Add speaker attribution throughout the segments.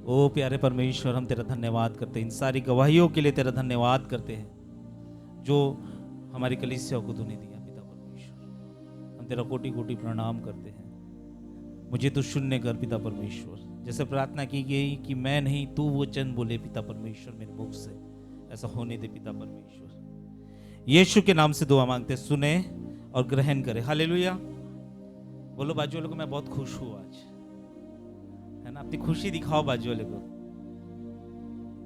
Speaker 1: ओ प्यारे परमेश्वर, हम तेरा धन्यवाद करते हैं, इन सारी गवाहियों के लिए तेरा धन्यवाद करते हैं जो हमारी कलीसिया को तूने दिया। पिता परमेश्वर, हम तेरा कोटि कोटि प्रणाम करते हैं। मुझे तो शून्य कर पिता परमेश्वर, जैसे प्रार्थना की गई कि मैं नहीं तू वचन बोले पिता परमेश्वर मेरे मुख से, ऐसा होने दे पिता परमेश्वर। यीशु के नाम से दुआ मांगते, सुने और ग्रहण करे। हालेलुया। बोलो बाजू वाले को, मैं बहुत खुश हूँ आज, है ना। अपनी खुशी दिखाओ बाजू वाले को।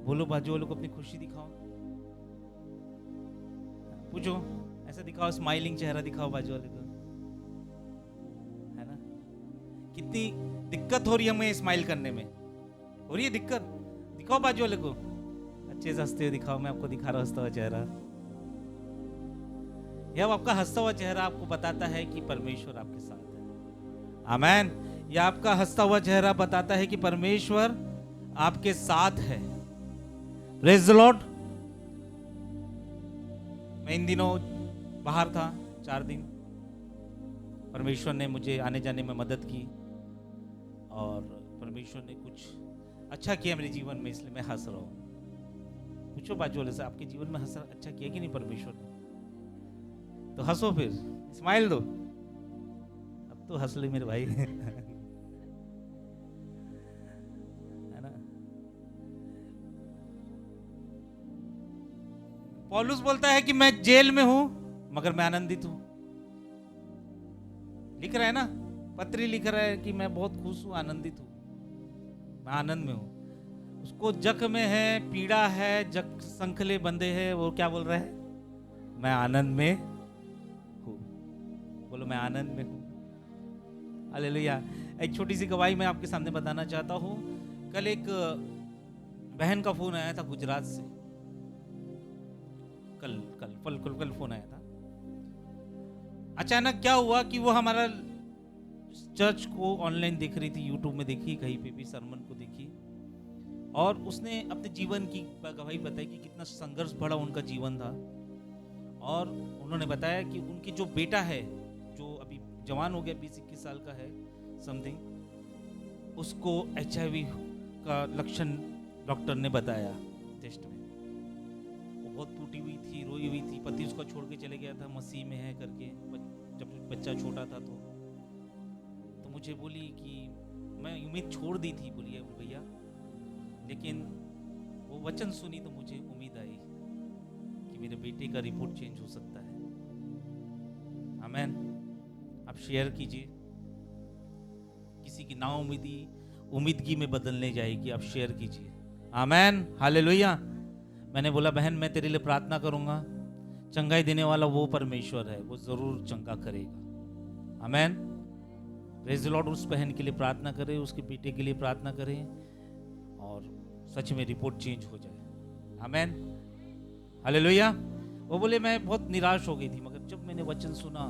Speaker 1: बोलो बाजू वाले को अपनी खुशी दिखाओ। पूछो, ऐसा दिखाओ, स्माइलिंग चेहरा दिखाओ बाजू वाले को, है ना। कितनी दिक्कत हो रही है हमें स्माइल करने में, हो रही है दिक्कत। दिखाओ बाजू वाले को, अच्छे से हंसते हुए दिखाओ। मैं आपको दिखा रहा हूं हंसता हुआ चेहरा। यह आपका हंसता हुआ चेहरा आपको बताता है कि परमेश्वर आपके साथ है। आमेन। यह आपका हंसता हुआ चेहरा बताता है कि परमेश्वर आपके साथ है। Praise the Lord. मैं इन दिनों बाहर था 4 दिन। परमेश्वर ने मुझे आने जाने में मदद की और परमेश्वर ने कुछ अच्छा किया मेरे जीवन में, इसलिए मैं हंस रहा हूं। पूछो बाजू वाले से, आपके जीवन में अच्छा किया कि नहीं परमेश्वर ने? तो हंसो, फिर स्माइल दो। अब तो हंस ले मेरे भाई। है ना। पौलुस बोलता है कि मैं जेल में हूं मगर मैं आनंदित हूं। लिख रहा है ना, पत्री लिख रहा है कि मैं बहुत खुश हूं, आनंदित हूं, मैं आनंद में हूं। उसको जग में है, पीड़ा है, जग संखले बंधे हैं, वो क्या बोल रहा है? मैं आनंद में हूं। बोलो, मैं आनंद में हूं। हालेलुया। एक छोटी सी गवाही मैं आपके सामने बताना चाहता हूं। कल एक बहन का फोन आया था गुजरात से। कल फोन आया था। अचानक क्या हुआ कि वो हमारा चर्च को ऑनलाइन देख रही थी, यूट्यूब में देखी, कहीं पे भी सरमन को देखी, और उसने अपने जीवन की गवाही बताई कि कितना संघर्ष भरा उनका जीवन था। और उन्होंने बताया कि उनकी जो बेटा है, जो अभी जवान हो गया, 20-21 साल का है समथिंग, उसको HIV का लक्षण डॉक्टर ने बताया टेस्ट में। वो बहुत टूटी हुई थी, रोई हुई थी। पति उसको छोड़ के चले गया था, मसीह में है करके, जब बच्चा छोटा था। तो मुझे बोली कि मैं उम्मीद छोड़ दी थी, बोलिए भैया, लेकिन वो वचन सुनी तो मुझे उम्मीद आई कि मेरे बेटे का रिपोर्ट चेंज हो सकता है। आमेन। आप शेयर कीजिए। किसी की ना उम्मीदगी में बदलने जाएगी, आप शेयर कीजिए। आमेन। हालेलुया। मैंने बोला, बहन मैं तेरे लिए प्रार्थना करूंगा। चंगाई देने वाला वो परमेश्वर है, वो जरूर चंगा करेगा। आमेन। Praise the lord. उस बहन के लिए प्रार्थना करें, उसके बेटे के लिए प्रार्थना करें, और सच में रिपोर्ट चेंज हो जाए। आमेन। हालेलुया। वो बोले, मैं बहुत निराश हो गई थी, मगर जब मैंने वचन सुना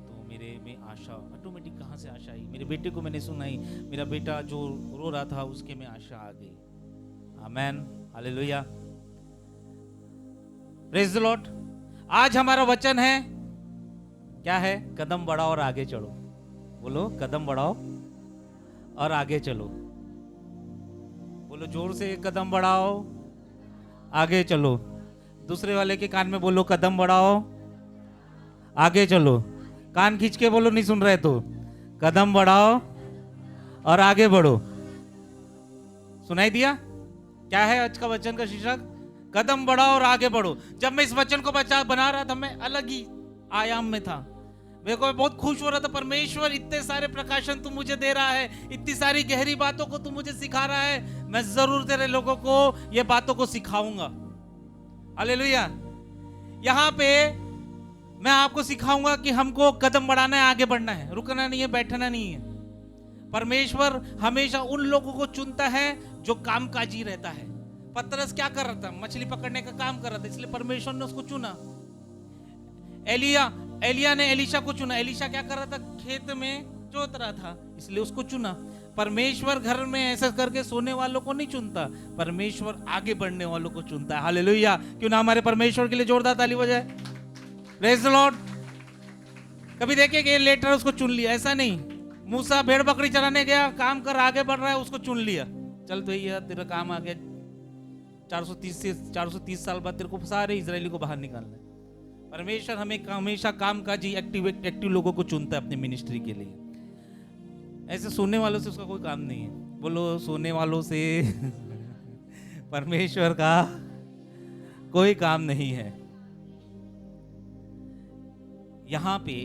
Speaker 1: तो मेरे में आशा ऑटोमेटिक, कहाँ से आशा आई? मेरे बेटे को मैंने सुनाई, मेरा बेटा जो रो रहा था उसके में आशा आ गई। आमेन। हालेलुया। Praise the Lord. आज हमारा वचन है, क्या है? कदम बढ़ाओ और आगे चढ़ो। बोलो, कदम बढ़ाओ और आगे चलो। बोलो जोर से, कदम बढ़ाओ, आगे चलो। दूसरे वाले के कान में बोलो, कदम बढ़ाओ, आगे चलो। कान खींच के बोलो, नहीं सुन रहे तो। कदम बढ़ाओ और आगे बढ़ो। सुनाई दिया? क्या है आज का वचन का शीर्षक? कदम बढ़ाओ और आगे बढ़ो। जब मैं इस वचन को बना रहा था, मैं अलग ही आयाम में था। मेरे को बहुत खुश हो रहा था। परमेश्वर, इतने सारे प्रकाशन तू मुझे दे रहा है, इतनी सारी गहरी बातों को तू मुझे सिखा रहा है, मैं जरूर तेरे लोगों को ये बातों को सिखाऊंगा। हालेलुया। यहाँ पे मैं आपको सिखाऊंगा कि हमको कदम बढ़ाना है, आगे बढ़ना है, रुकना नहीं है, बैठना नहीं है। परमेश्वर हमेशा उन लोगों को चुनता है जो कामकाजी रहता है। पतरस क्या कर रहा था? मछली पकड़ने का काम कर रहा था, इसलिए परमेश्वर ने उसको चुना। एलिया ने एलीशा को चुना। एलीशा क्या कर रहा था? खेत में जोत रहा था, इसलिए उसको चुना। परमेश्वर घर में ऐसा करके सोने वालों को नहीं चुनता, परमेश्वर आगे बढ़ने वालों को चुनता है। हालेलुया। क्यों ना हमारे परमेश्वर के लिए जोरदार ताली बजाए। Praise the Lord. कभी देखे कि लेटर उसको चुन लिया? ऐसा नहीं। मूसा भेड़ बकरी चराने गया, काम कर आगे बढ़ रहा है, उसको चुन लिया, चल भैया तेरा काम आ गया, 430 साल बाद तेरे को सारे इजरायली को बाहर निकालना है। परमेश्वर हमें हमेशा कामकाजी एक्टिव लोगों को चुनता है अपनी मिनिस्ट्री के लिए। ऐसे सोने वालों से उसका कोई काम नहीं है। बोलो, सोने वालों से परमेश्वर का कोई काम नहीं है। यहां पे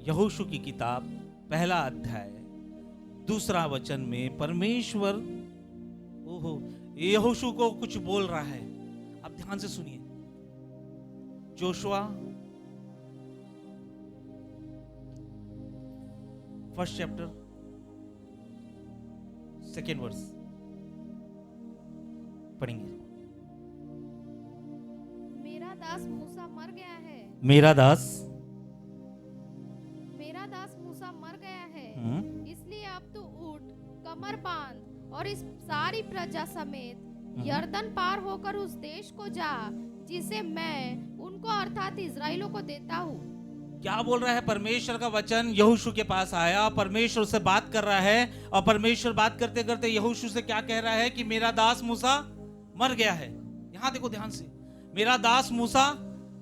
Speaker 1: यहोशू की किताब पहला अध्याय 2 वचन में परमेश्वर यहोशू को कुछ बोल रहा है। आप ध्यान से सुनिए। जोशुआ 1 चैप्टर 2 वर्स पढ़ेंगे।
Speaker 2: मेरा दास मूसा मर गया है।
Speaker 1: मेरा दास
Speaker 2: मूसा मर गया है। इसलिए अब तू उठ, कमर बांध और इस सारी प्रजा समेत यरदन पार होकर उस देश को जा जिसे मैं उनको अर्थात इजराइलों को देता हूँ।
Speaker 1: क्या बोल रहा है? परमेश्वर का वचन यहोशू के पास आया, परमेश्वर से बात कर रहा है, और परमेश्वर बात करते करते यहोशू से क्या कह रहा है कि मेरा दास मूसा मर गया है। यहां देखो ध्यान से, मेरा दास मूसा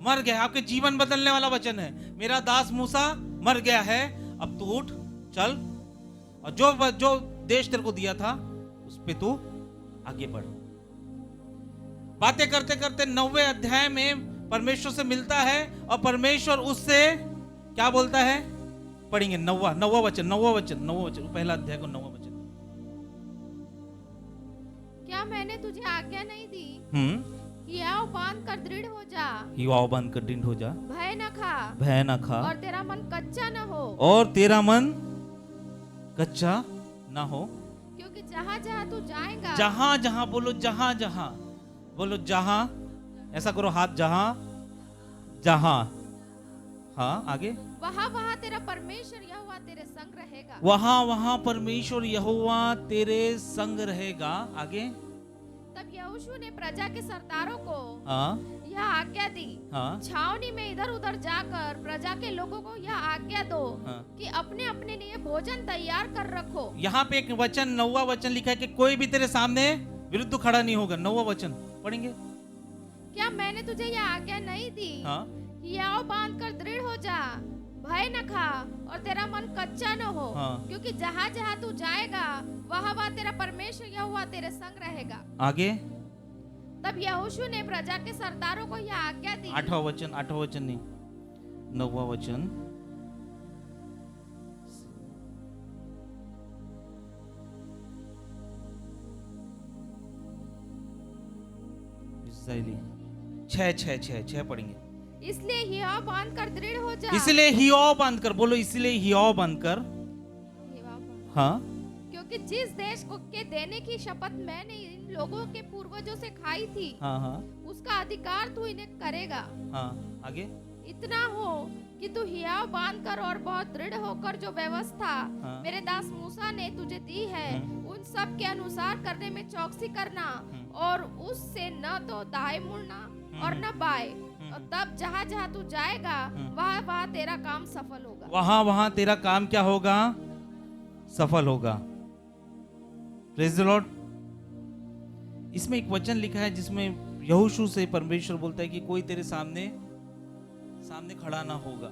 Speaker 1: मर गया है। आपके जीवन बदलने वाला वचन है। मेरा दास मूसा मर गया है, अब तू उठ, चल, और जो देश तेरे को दिया था उस पे तू आगे बढ़। बातें करते करते 9वें अध्याय में परमेश्वर से मिलता है, और परमेश्वर उससे क्या बोलता है? पढ़ेंगे 9वां वचन, पहला अध्याय को 9वां वचन।
Speaker 2: क्या मैंने तुझे आज्ञा नहीं दी? हियाव बांध कर दृढ़ हो जा।
Speaker 1: हियाव बांध कर दृढ़ हो जा।
Speaker 2: भय न खा। और तेरा मन कच्चा न हो।
Speaker 1: और तेरा मन कच्चा ना हो।
Speaker 2: क्योंकि जहाँ जहाँ तू जाएगा,
Speaker 1: जहाँ बोलो जहाँ, ऐसा करो हाथ, जहाँ, हाँ आगे,
Speaker 2: वहाँ तेरा परमेश्वर यहोवा तेरे संग रहेगा।
Speaker 1: वहाँ परमेश्वर यहोवा तेरे संग रहेगा। आगे,
Speaker 2: तब यहोशू ने प्रजा के सरदारों को यह आज्ञा दी, छावनी में इधर उधर जाकर प्रजा के लोगों को यह आज्ञा दो कि अपने अपने लिए भोजन तैयार कर रखो। यहाँ पे एक वचन 9वां वचन लिखा है कि कोई भी तेरे सामने विरुद्ध खड़ा नहीं होगा। 9वां वचन पढ़ेंगे। क्या मैंने तुझे यह आज्ञा नहीं दी? हियाव बांध कर दृढ़ हो जा, भय न खा और तेरा मन कच्चा न हो। क्योंकि जहाँ जहाँ तू जाएगा वहाँ तेरा परमेश्वर यहोवा तेरे संग रहेगा।
Speaker 1: आगे,
Speaker 2: तब यहोशू ने प्रजा के सरदारों को यह आज्ञा दी।
Speaker 1: 8वां वचन नहीं, 9वां वचन। छह पढ़ेंगे।
Speaker 2: इसलिए हियाव बांध कर दृढ़ हो जा।
Speaker 1: इसलिए हियाव बांध कर, बोलो इसलिए हियाव बांध कर। हाँ,
Speaker 2: क्योंकि जिस देश को के देने की शपथ मैंने इन लोगों के पूर्वजों से खाई थी, उसका अधिकार तू इन्हें करेगा।
Speaker 1: आगे,
Speaker 2: इतना हो कि तू हियाव बांध कर और बहुत दृढ़ होकर जो व्यवस्था मेरे दास मूसा ने तुझे दी है उन सब के अनुसार करने में चौकसी करना, और उससे न तो दाएं मुड़ना और न बाएं। और तब जहाँ जहाँ तू जाएगा वहाँ तेरा काम सफल होगा।
Speaker 1: वहाँ तेरा काम क्या होगा? सफल होगा। Praise the Lord. इसमें एक वचन लिखा है जिसमें यहोशू से परमेश्वर बोलता है कि कोई तेरे सामने खड़ा ना होगा।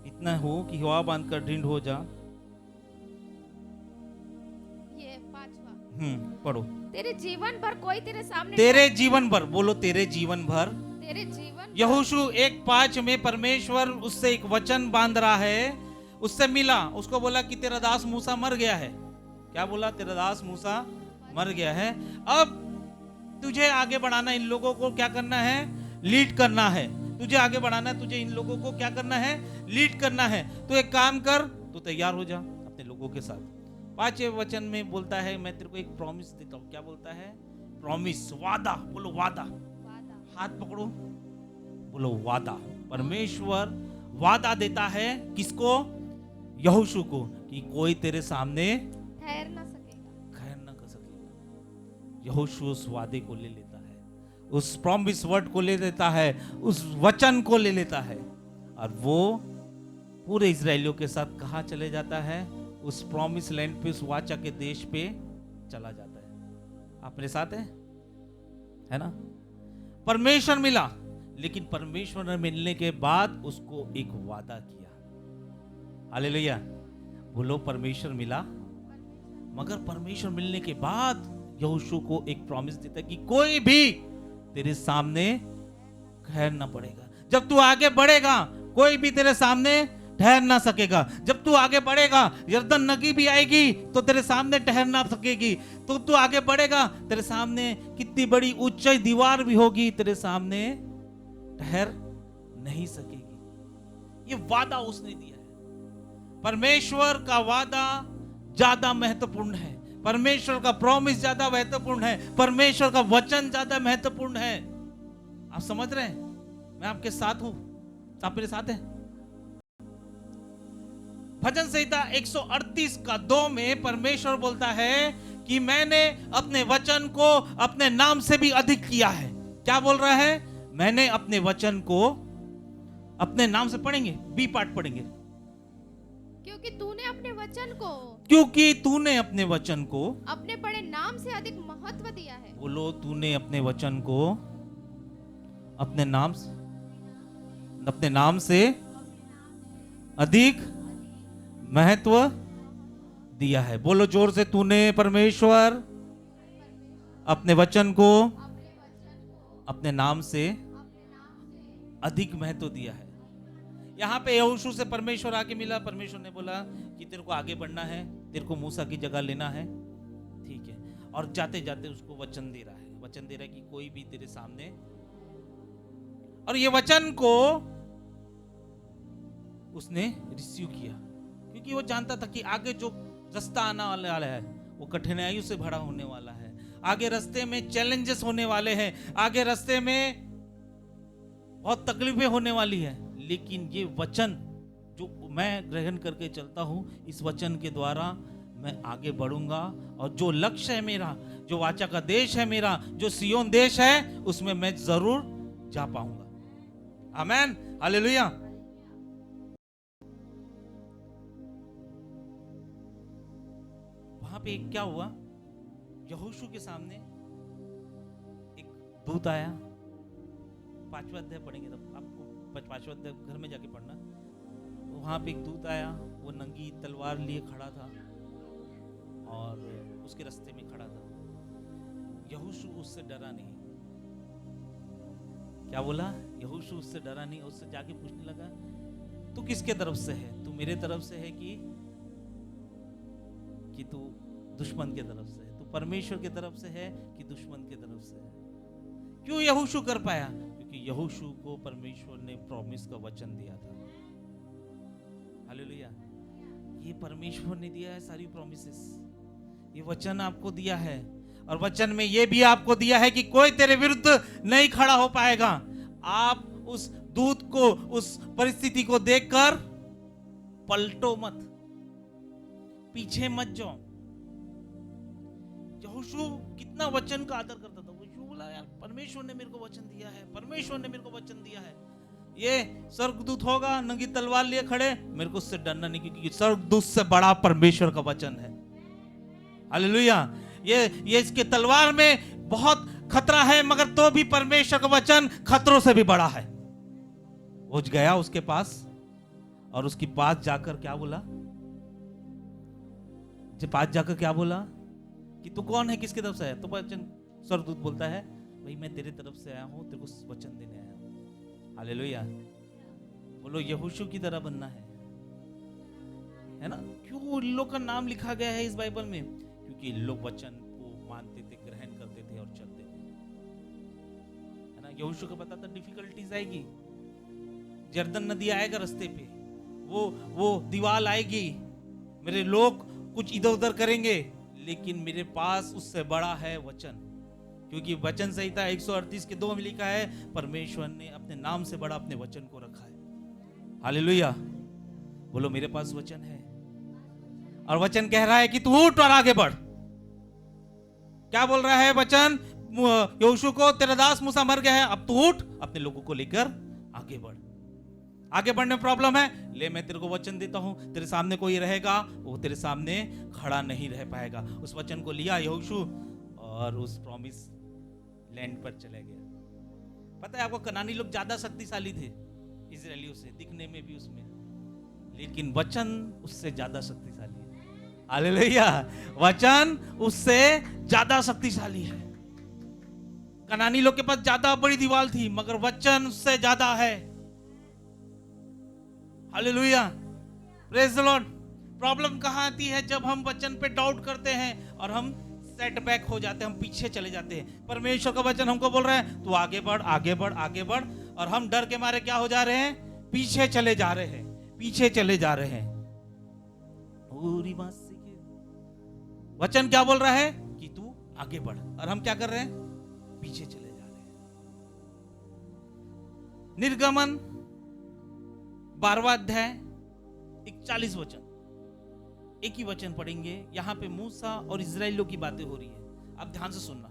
Speaker 1: इतना हो कि हियाव बांध कर दृढ़ हो जा।
Speaker 2: ये 5वां
Speaker 1: पढ़ो।
Speaker 2: तेरे जीवन भर कोई तेरे सामने,
Speaker 1: तेरे जीवन भर, बोलो तेरे जीवन भर। यहोशू 1:5 में परमेश्वर उससे एक वचन बांध रहा है। उससे मिला, उसको बोला कि तेरा दास मूसा मर गया है। क्या बोला? तेरा दास मूसा मर गया है। अब तुझे आगे बढ़ाना, इन लोगों को क्या करना है? लीड करना है। तुझे आगे बढ़ाना है, तुझे इन लोगों को क्या करना है? लीड करना है। तो एक काम कर, तो तैयार हो जा अपने लोगों के साथ। 5वें वचन में बोलता है मैं तेरे को एक प्रॉमिस देता हूँ। क्या बोलता है? प्रॉमिस, वादा। बोलो वादा। हाथ पकड़ो, बोलो वादा। परमेश्वर वादा देता है किसको? यहोशू को, कि कोई तेरे सामने
Speaker 2: ठहर ना सकेगा।
Speaker 1: यहोशू उस वादे को ले लेता है, उस प्रॉमिस वर्ड को ले लेता है, उस वचन को ले लेता है, और वो पूरे इजरायलियों के साथ कहाँ चले जाता है? उस प्रॉमिस लैंड पे, उस वाचा के देश पे चला जाता है। आप मेरे साथ है ना? परमेश्वर मिला, लेकिन परमेश्वर मिलने के बाद उसको एक वादा किया। हालेलुया, बोलो परमेश्वर मिला, मगर परमेश्वर मिलने के बाद यहोशू को एक प्रॉमिस देता कि कोई भी तेरे सामने ठहर ना पड़ेगा। जब तू आगे बढ़ेगा कोई भी तेरे सामने ठहर ना सकेगा। जब तू आगे बढ़ेगा यरदन नदी भी आएगी तो तेरे सामने ठहर ना सकेगी। तो तू आगे बढ़ेगा तेरे सामने कितनी बड़ी ऊंचाई दीवार भी होगी, तेरे सामने ठहर नहीं सकेगी। ये वादा उसने दिया है। परमेश्वर का वादा ज्यादा महत्वपूर्ण है, परमेश्वर का प्रॉमिस ज्यादा महत्वपूर्ण है, परमेश्वर का वचन ज्यादा महत्वपूर्ण है। आप समझ रहे हैं? मैं आपके साथ हूं, आप मेरे साथ हैं। भजन संहिता 138 का 2 में परमेश्वर बोलता है कि मैंने अपने वचन को अपने नाम से भी अधिक किया है। क्या बोल रहा है? मैंने अपने वचन को अपने नाम से, पढ़ेंगे बी पार्ट पढ़ेंगे,
Speaker 2: क्योंकि तूने अपने वचन को,
Speaker 1: क्योंकि तूने अपने वचन को
Speaker 2: अपने बड़े नाम से अधिक महत्व दिया है।
Speaker 1: बोलो, तूने अपने वचन को अपने नाम से अधिक महत्व दिया है। बोलो जोर से, तूने परमेश्वर अपने वचन को अपने नाम से अधिक महत्व दिया है। यहां पे यहोशू से परमेश्वर आके मिला। परमेश्वर ने बोला कि तेरे को आगे बढ़ना है, तेरे को मूसा की जगह लेना है, ठीक है। और जाते जाते उसको वचन दे रहा है, वचन दे रहा है कि कोई भी तेरे सामने, और ये वचन को उसने रिसीव किया क्योंकि वो जानता था कि आगे जो रास्ता आने वाला है वो कठिनाइयों से भरा होने वाला है। आगे रास्ते में चैलेंजेस होने वाले हैं, आगे रास्ते में बहुत तकलीफें होने वाली है। लेकिन ये वचन जो मैं ग्रहण करके चलता हूं, इस वचन के द्वारा मैं आगे बढ़ूंगा और जो लक्ष्य है मेरा, जो वाचा का देश है मेरा, जो सियोन देश है, उसमें मैं जरूर जा पाऊंगा। आमेन, हालेलुया। वहां पे क्या हुआ? यहोशू के सामने एक दूत आया। 5वां अध्याय पढ़ेंगे तब आपको, 5वां अध्याय घर में जाके पढ़ना। वहां पे एक दूत आया, वो नंगी तलवार लिए खड़ा था और उसके रास्ते में खड़ा था। यहोशू उससे डरा नहीं। क्या बोला? यहोशू उससे डरा नहीं, उससे जाके पूछने लगा, तू किसके तरफ से है? तू मेरे तरफ से है कि तू दुश्मन के तरफ से है? तू परमेश्वर के तरफ से है कि दुश्मन के तरफ से है? क्यों यहोशू कर पाया? क्योंकि यहोशू को परमेश्वर ने प्रॉमिस का वचन दिया था। हालेलुया। ये परमेश्वर ने दिया है सारी प्रॉमिसेस, ये वचन आपको दिया है। और वचन में ये भी आपको दिया है कि कोई तेरे विरुद्ध नहीं खड़ा हो पाएगा। आप उस दूत को, उस परिस्थिति को देखकर पलटो मत, पीछे मत जाओ। यहोशू कितना वचन का आदर करता था। यहोशू बोला, यार परमेश्वर ने मेरे को वचन दिया है, परमेश्वर ने मेरे को वचन दिया है। ये स्वर्गदूत होगा नंगी तलवार लिए खड़े, मेरे को उससे डरना नहीं, क्योंकि स्वर्गदूत से बड़ा परमेश्वर का वचन है। हालेलुया। ये इसके तलवार में बहुत खतरा है, मगर तो भी परमेश्वर का वचन खतरों से भी बड़ा है। वो गया उसके पास और उसके पास जाकर क्या बोला? क्या बोला कि तू कौन है, किसकी तरफ से है? तो वचन स्वर्गदूत बोलता है, भाई मैं तेरे तरफ से आया हूं, तेरे को वचन देने आया हूं। हालेलुया। बोलो, यहोशू की तरह बनना है ना? क्यों इन लोग का नाम लिखा गया है इस बाइबल में? क्योंकि लोग वचन को मानते थे, ग्रहण करते थे और चलते थे, है ना? यहोशू को पता था डिफिकल्टीज आएगी, यरदन नदी आएगा रास्ते पे, वो दीवार आएगी, मेरे लोग कुछ इधर उधर करेंगे, लेकिन मेरे पास उससे बड़ा है वचन। क्योंकि वचन संहिता 138 के 2 में लिखा है, परमेश्वर ने अपने नाम से बड़ा अपने वचन को रखा है। हालेलुया। बोलो, मेरे पास वचन है और वचन कह रहा है कि तू उठ और आगे बढ़। क्या बोल रहा है वचन यहोशू को? तेरा दास मूसा मर गया है, अब तू उठ, अपने लोगों को लेकर आगे बढ़। आगे बढ़ने में प्रॉब्लम है, ले मैं तेरे को वचन देता हूं, तेरे सामने कोई रहेगा वो तेरे सामने खड़ा नहीं रह पाएगा। उस वचन को लिया यहोशू और उस प्रॉमिस लैंड पर चले गया। पता है आपको, कनानी लोग ज्यादा शक्तिशाली थे इजरायलियों से, दिखने में भी उसमें, लेकिन वचन उससे ज्यादा शक्तिशाली है। हालेलुया, वचन उससे ज्यादा शक्तिशाली है। कनानी लोग के पास ज्यादा बड़ी दीवार थी, मगर वचन उससे ज्यादा है। Hallelujah, praise the Lord. Problem कहां आती है? जब हम वचन पे डाउट करते हैं और हम सेटबैक हो जाते हैं, हम पीछे चले जाते हैं। परमेश्वर का वचन हमको बोल रहा है तू आगे बढ़, आगे बढ़, आगे बढ़, और हम डर के मारे क्या हो जा रहे हैं? पीछे चले जा रहे हैं, पीछे चले जा रहे हैं। पूरी बात सीखे, वचन क्या बोल रहा है कि तू आगे बढ़, और हम क्या कर रहे हैं? पीछे चले जा रहे हैं। निर्गमन 12वां अध्याय 41 वचन, एक ही वचन पढ़ेंगे। यहां पे मूसा और इजराइलियों की बातें हो रही है, आप ध्यान से सुनना।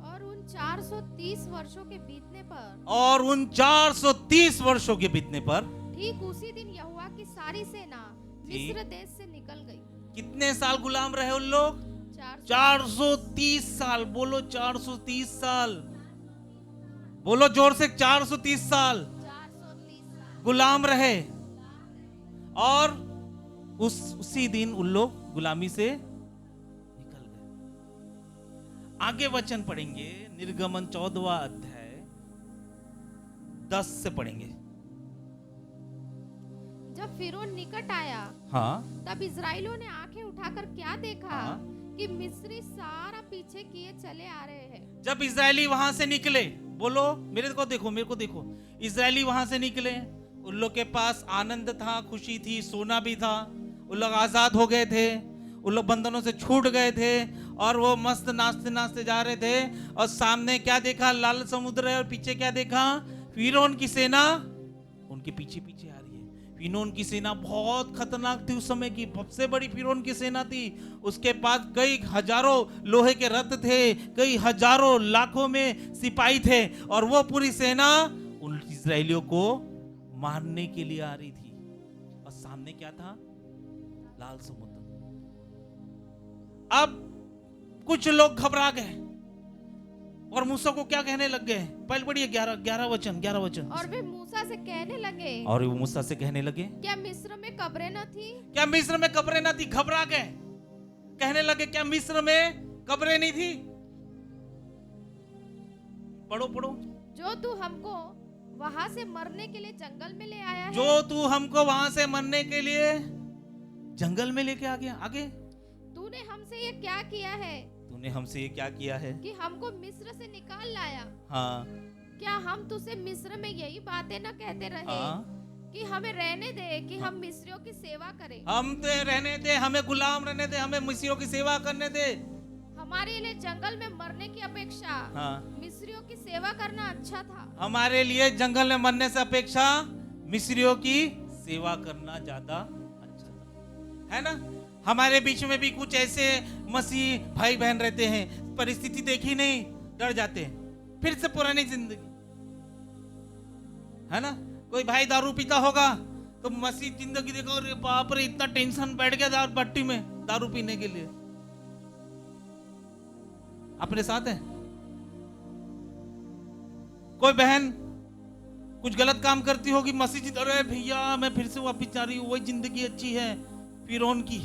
Speaker 2: और उन 430 वर्षों के बीतने पर,
Speaker 1: और उन 430 वर्षों के बीतने पर,
Speaker 2: ठीक उसी दिन यहोवा की सारी सेना मिस्र देश से निकल गई।
Speaker 1: कितने साल गुलाम रहे उन लोग? 430 साल। बोलो 430 साल, बोलो जोर से, 430 साल गुलाम रहे। और उसी दिन उन लोग गुलामी से निकल गए। आगे वचन पढ़ेंगे, निर्गमन 14वां अध्याय 10 से पढ़ेंगे।
Speaker 2: जब फिरौन निकट आया,
Speaker 1: हाँ,
Speaker 2: तब इजराइलियों ने आंखें उठाकर क्या देखा?
Speaker 1: हाँ,
Speaker 2: कि मिस्री सारा पीछे किए चले आ रहे हैं।
Speaker 1: जब इजरायली वहां से निकले, बोलो मेरे को देखो, मेरे को देखो, इजरायली वहां से निकले, उन लोग के पास आनंद था, खुशी थी, सोना भी था, उन लोग आजाद हो गए थे, उन लोग बंधनों से छूट गए थे, और वो मस्त नाचते नाचते जा रहे थे। और सामने क्या देखा? लाल समुद्र है, और पीछे क्या देखा? फिरौन की सेना उनके पीछे पीछे आ रही है। फिरौन की सेना बहुत खतरनाक थी, उस समय की सबसे बड़ी फिरौन की सेना थी। उसके पास कई हजारों लोहे के रथ थे, कई हजारों लाखों में सिपाही थे, और वो पूरी सेना उन इजरायलियों को मारने के लिए आ रही थी। और सामने क्या था? लाल समुद्र। अब कुछ लोग घबरा गए और मूसा को क्या कहने लग गए? पहले पढ़िए 11 वचन।
Speaker 2: और वे मूसा से कहने लगे,
Speaker 1: और वो मूसा से कहने लगे,
Speaker 2: क्या मिस्र में कब्रें न थी?
Speaker 1: क्या मिस्र में कब्रें न थी? घबरा गए, कहने लगे क्या मिस्र में कब्रें नहीं थी? पढ़ो पढ़ो।
Speaker 2: जो तू हमको वहां से मरने के लिए जंगल में ले आया है,
Speaker 1: जो तू हमको वहां से मरने के लिए जंगल में लेके आ गया। आगे,
Speaker 2: तूने हमसे ये क्या किया है?
Speaker 1: तूने हमसे ये क्या किया है
Speaker 2: कि हमको मिस्र से निकाल लाया।
Speaker 1: हाँ,
Speaker 2: क्या हम तुझसे मिस्र में यही बातें न कहते रहे?
Speaker 1: हाँ,
Speaker 2: कि हमें रहने दे, कि हम मिस्रियों की सेवा करें।
Speaker 1: हम तो रहने दे, हमें गुलाम रहने दे, हमें मिस्रियों की सेवा करने दे।
Speaker 2: हमारे लिए जंगल में मरने की अपेक्षा मिस्रियों की सेवा करना अच्छा था।
Speaker 1: हमारे लिए जंगल में मरने से अपेक्षा मिस्रियों की सेवा करना ज्यादा अच्छा था, है ना? हमारे बीच में भी कुछ ऐसे मसीह भाई बहन रहते हैं, परिस्थिति देखी नहीं, डर जाते हैं, फिर से पुरानी जिंदगी, है ना? कोई भाई दारू पीता होगा तो मसीह जिंदगी देखो, अरे बाप रे इतना टेंशन बैठ गया भट्टी में दारू पीने के लिए। अपने साथ है कोई बहन कुछ गलत काम करती होगी, मसीह, अरे भैया मैं फिर से वापिस जा रही हूँ, वही जिंदगी अच्छी है फिरौन की,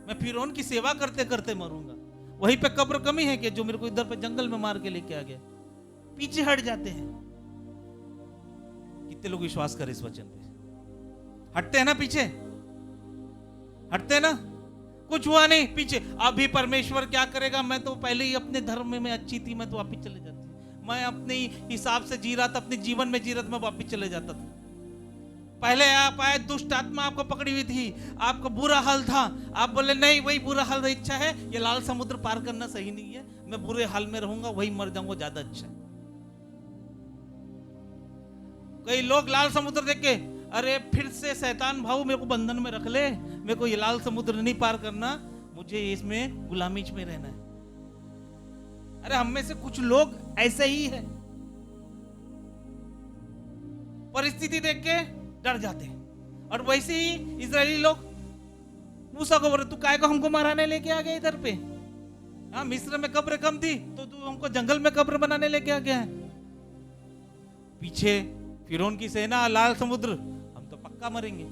Speaker 1: मैं फिरौन की सेवा करते करते मरूंगा। वहीं पे कब्र कमी है कि जो मेरे को इधर पे जंगल में मार के लेके आ गया। पीछे हट जाते हैं। कितने लोग विश्वास करें इस वचन पे? हटते हैं ना, पीछे हटते हैं ना, कुछ हुआ नहीं, पीछे। अभी परमेश्वर क्या करेगा? मैं तो पहले ही अपने धर्म में अच्छी थी, मैं तो वापिस चले जाती, मैं अपने हिसाब से जी रहा था, अपने जीवन में जी रहा था, मैं वापिस चले जाता था। पहले आप आए, दुष्ट आत्मा आपको पकड़ी हुई थी, आपको बुरा हाल था, आप बोले नहीं वही बुरा हाल इच्छा है, ये लाल समुद्र पार करना सही नहीं है, मैं बुरे हाल में रहूंगा, वही मर जाऊंगा, ज्यादा अच्छा है। कई लोग लाल समुद्र देख के, अरे फिर से शैतान भाऊ मेरे को बंधन में रख ले, मेरे को ये लाल समुद्र नहीं पार करना, मुझे इसमें गुलामी में रहना है। अरे हम में से कुछ लोग ऐसे ही है। परिस्थिति देख के डर जाते हैं। और वैसे ही इजरायली लोग मूसा को बोले, तू काय को हमको माराने लेके आ गया इधर पे? हाँ, मिस्र में कब्र कम थी तो तू हमको जंगल में कब्र बनाने लेके आ गया है। पीछे फिरौन की सेना, लाल समुद्र, हम तो पक्का मरेंगे।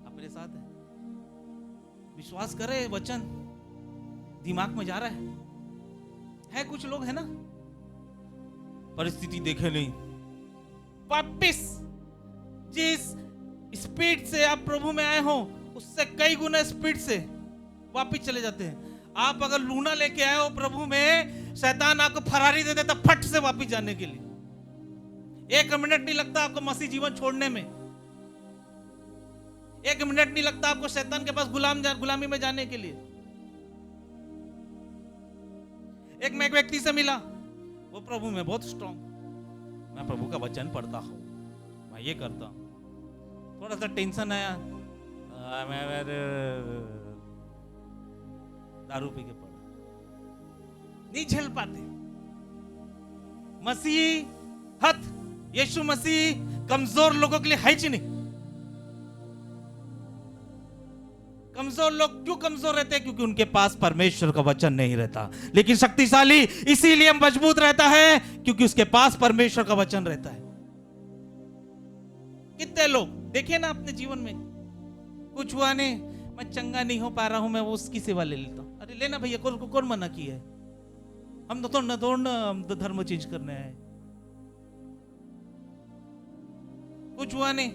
Speaker 1: आप मेरे साथ है? विश्वास करे, वचन दिमाग में जा रहा है कुछ लोग है ना, परिस्थिति देखे नहीं, वापिस जिस स्पीड से आप प्रभु में आए हो उससे कई गुना स्पीड से वापिस चले जाते हैं। आप अगर लूना लेके आए हो प्रभु में, शैतान आपको फरारी दे देता फट से वापिस जाने के लिए। 1 मिनट नहीं लगता आपको मसीह जीवन छोड़ने में, 1 मिनट नहीं लगता आपको शैतान के पास गुलामी में जाने के लिए। एक व्यक्ति से मिला, वो प्रभु में बहुत स्ट्रांग, मैं प्रभु का वचन पढ़ता हूं, मैं ये करता हूं, थोड़ा सा टेंशन आया, मैं दारू पी के पड़ा, नहीं झेल पाते। मसीह यीशु मसीह कमजोर लोगों के लिए है ही नहीं। कमजोर लोग क्यों कमजोर रहते हैं? क्योंकि उनके पास परमेश्वर का वचन नहीं रहता। लेकिन शक्तिशाली इसीलिए मजबूत रहता है क्योंकि उसके पास परमेश्वर का वचन रहता है। कितने लोग देखे ना अपने जीवन में, कुछ हुआ नहीं, मैं चंगा नहीं हो पा रहा हूं, मैं वो उसकी सेवा ले लेता हूं। अरे लेना भैया, कौन मना किया है? हम तो धर्म चेंज करने आए। कुछ हुआ नहीं,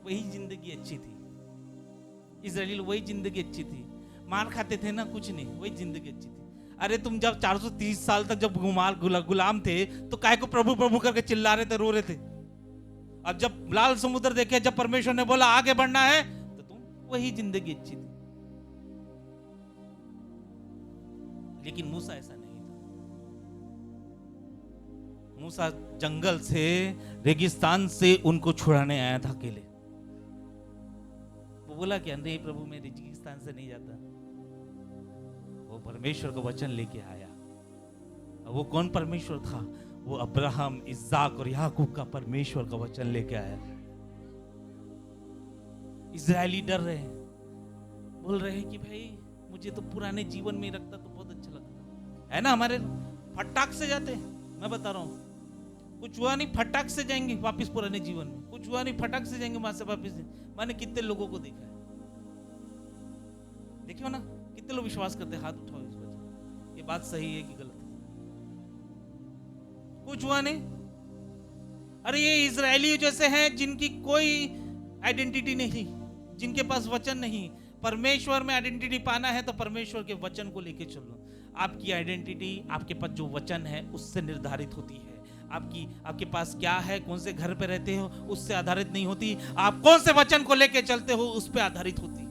Speaker 1: वही जिंदगी अच्छी थी। इजराइली लोग वही जिंदगी अच्छी थी, मार खाते थे ना, कुछ नहीं, वही जिंदगी अच्छी थी। अरे तुम जब 430 साल तक जब गुलाम थे तो काय को प्रभु प्रभु करके चिल्ला रहे थे, रो रहे थे। अब जब लाल समुद्र देखे, जब परमेश्वर ने बोला आगे बढ़ना है, तो तुम वही जिंदगी अच्छी थी। लेकिन मूसा ऐसा नहीं था। मूसा जंगल से, रेगिस्तान से उनको छुड़ाने आया था अकेले। वो बोला कि नहीं प्रभु, मैं रेगिस्तान से नहीं जाता। वो परमेश्वर का वचन लेके आया। वो कौन परमेश्वर था? वो अब्राहम, इस्साक और याकूब का परमेश्वर का वचन लेके आया। इजरायली डर रहे हैं, बोल रहे हैं कि भाई मुझे तो पुराने जीवन में रखता तो बहुत अच्छा लगता है ना। हमारे फटाक से जाते हैं, मैं बता रहा हूं, कुछ हुआ नहीं, फटाक से जाएंगे वापस पुराने जीवन में। कुछ हुआ नहीं, फटाक से जाएंगे वहां से वापस। मैंने कितने लोगों को देखा है, देखियो ना, कितने लोग विश्वास करते हैं? हाथ उठाओ इस वजह, ये बात सही है कि गलत है? कुछ हुआ नहीं। अरे ये इजरायली जैसे हैं जिनकी कोई आइडेंटिटी नहीं, जिनके पास वचन नहीं। परमेश्वर में आइडेंटिटी पाना है तो परमेश्वर के वचन को लेके चलो। आपकी आइडेंटिटी आपके पास जो वचन है उससे निर्धारित होती है। आपके पास क्या है, कौन से घर पे रहते हो, उससे आधारित नहीं होती। आप कौन से वचन को लेके चलते हो उस पे आधारित होती।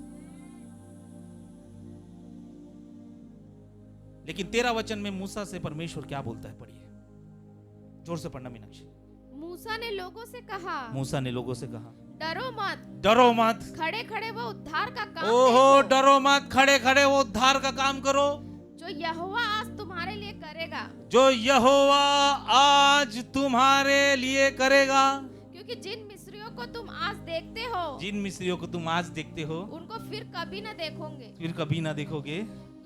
Speaker 1: लेकिन 13 वचन में मूसा से परमेश्वर क्या बोलता है, पढ़िए, जोर से पढ़ना मीनाक्षी।
Speaker 2: मूसा ने लोगों से कहा,
Speaker 1: मूसा ने लोगों से कहा,
Speaker 2: डरो मत,
Speaker 1: डरो मत,
Speaker 2: खड़े खड़े वो उद्धार का काम
Speaker 1: ओहो, डरो मत, खड़े खड़े वो उद्धार का काम करो
Speaker 2: जो यहोवा आज तुम्हारे लिए करेगा,
Speaker 1: जो यहोवा आज तुम्हारे लिए करेगा।
Speaker 2: क्योंकि जिन मिस्रियों को तुम आज देखते हो,
Speaker 1: जिन मिस्रियों को तुम आज देखते हो,
Speaker 2: उनको फिर कभी न देखोगे,
Speaker 1: फिर कभी ना देखोगे।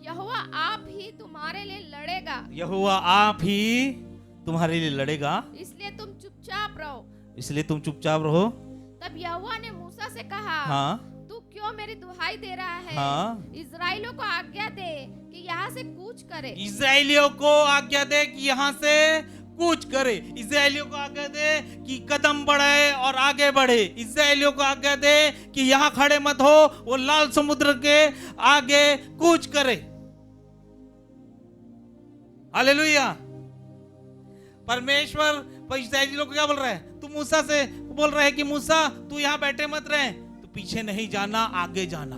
Speaker 2: यहोवा आप ही तुम्हारे लिए लड़ेगा,
Speaker 1: यहोवा आप ही तुम्हारे लिए लड़ेगा,
Speaker 2: इसलिए तुम चुपचाप रहो,
Speaker 1: इसलिए तुम चुपचाप रहो।
Speaker 2: तब यहोवा ने मूसा से कहा,
Speaker 1: हाँ,
Speaker 2: तू क्यों मेरी दुहाई दे रहा है?
Speaker 1: हाँ,
Speaker 2: इजराइलियों को आज्ञा दे कि यहाँ से कूच करे।
Speaker 1: इजराइलियों को आज्ञा दे कि यहाँ से कूच करे। इजराइलियों को आज्ञा दे कि कदम बढ़ाए और आगे बढ़े। इजराइलियों को आज्ञा दे कि यहाँ खड़े मत हो, वो लाल समुद्र के आगे कूच करे। हालेलुया। परमेश्वर इजराइलियों को क्या बोल रहा है? तू मूसा से बोल रहा है कि मूसा तू यहाँ बैठे मत रहे, तू पीछे नहीं जाना, आगे जाना।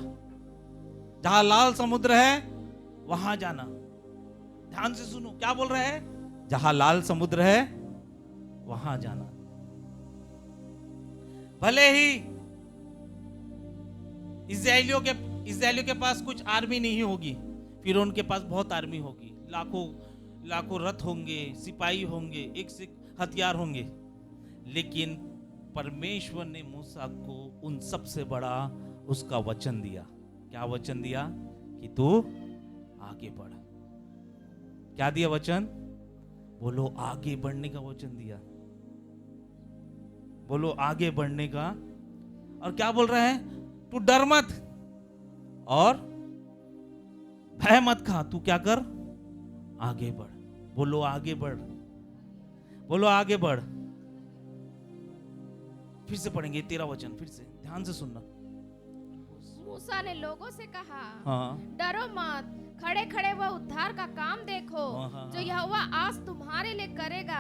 Speaker 1: जहां लाल समुद्र है वहां जाना। ध्यान से सुनो, क्या बोल रहा है? जहां लाल समुद्र है वहां जाना। भले ही इजराइलियों के पास कुछ आर्मी नहीं होगी, फिर उनके पास बहुत आर्मी होगी। लाखों रथ होंगे, सिपाही होंगे, एक से हथियार होंगे, लेकिन परमेश्वर ने मूसा को उन सबसे बड़ा उसका वचन दिया। क्या वचन दिया? कि तू आगे बढ़। क्या दिया वचन? बोलो आगे बढ़ने का वचन दिया। बोलो आगे बढ़ने का। और क्या बोल रहा है? तू डर मत और भय मत खा, तू क्या कर? आगे बढ़। बोलो आगे बढ़। बोलो आगे बढ़। फिर से पढ़ेंगे 13 वचन, फिर से ध्यान से सुनना।
Speaker 2: मूसा ने लोगों से कहा,
Speaker 1: हाँ,
Speaker 2: डरो मत, खड़े खड़े वह उद्धार का काम देखो जो यहोवा आज तुम्हारे लिए करेगा।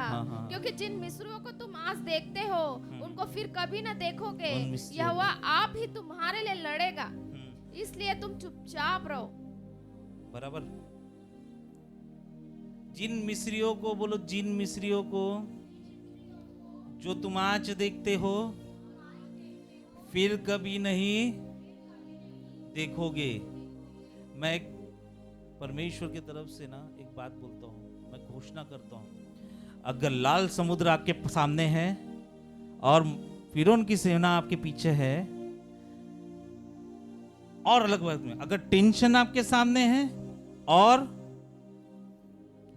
Speaker 2: क्योंकि जिन मिस्रियों को तुम आज देखते हो उनको फिर कभी न देखोगे। यहोवा आप ही तुम्हारे लिए लड़ेगा, इसलिए तुम चुपचाप रहो।
Speaker 1: बराबर। जिन मिस्रियों को, बोलो जिन मिस्रियों को जो तुम आज देखते हो फिर कभी नहीं देखोगे। मैं परमेश्वर की तरफ से ना एक बात बोलता हूँ, मैं घोषणा करता हूँ, अगर लाल समुद्र आपके सामने है और फिरौन की सेना आपके पीछे है, और अलग बात में अगर टेंशन आपके सामने है और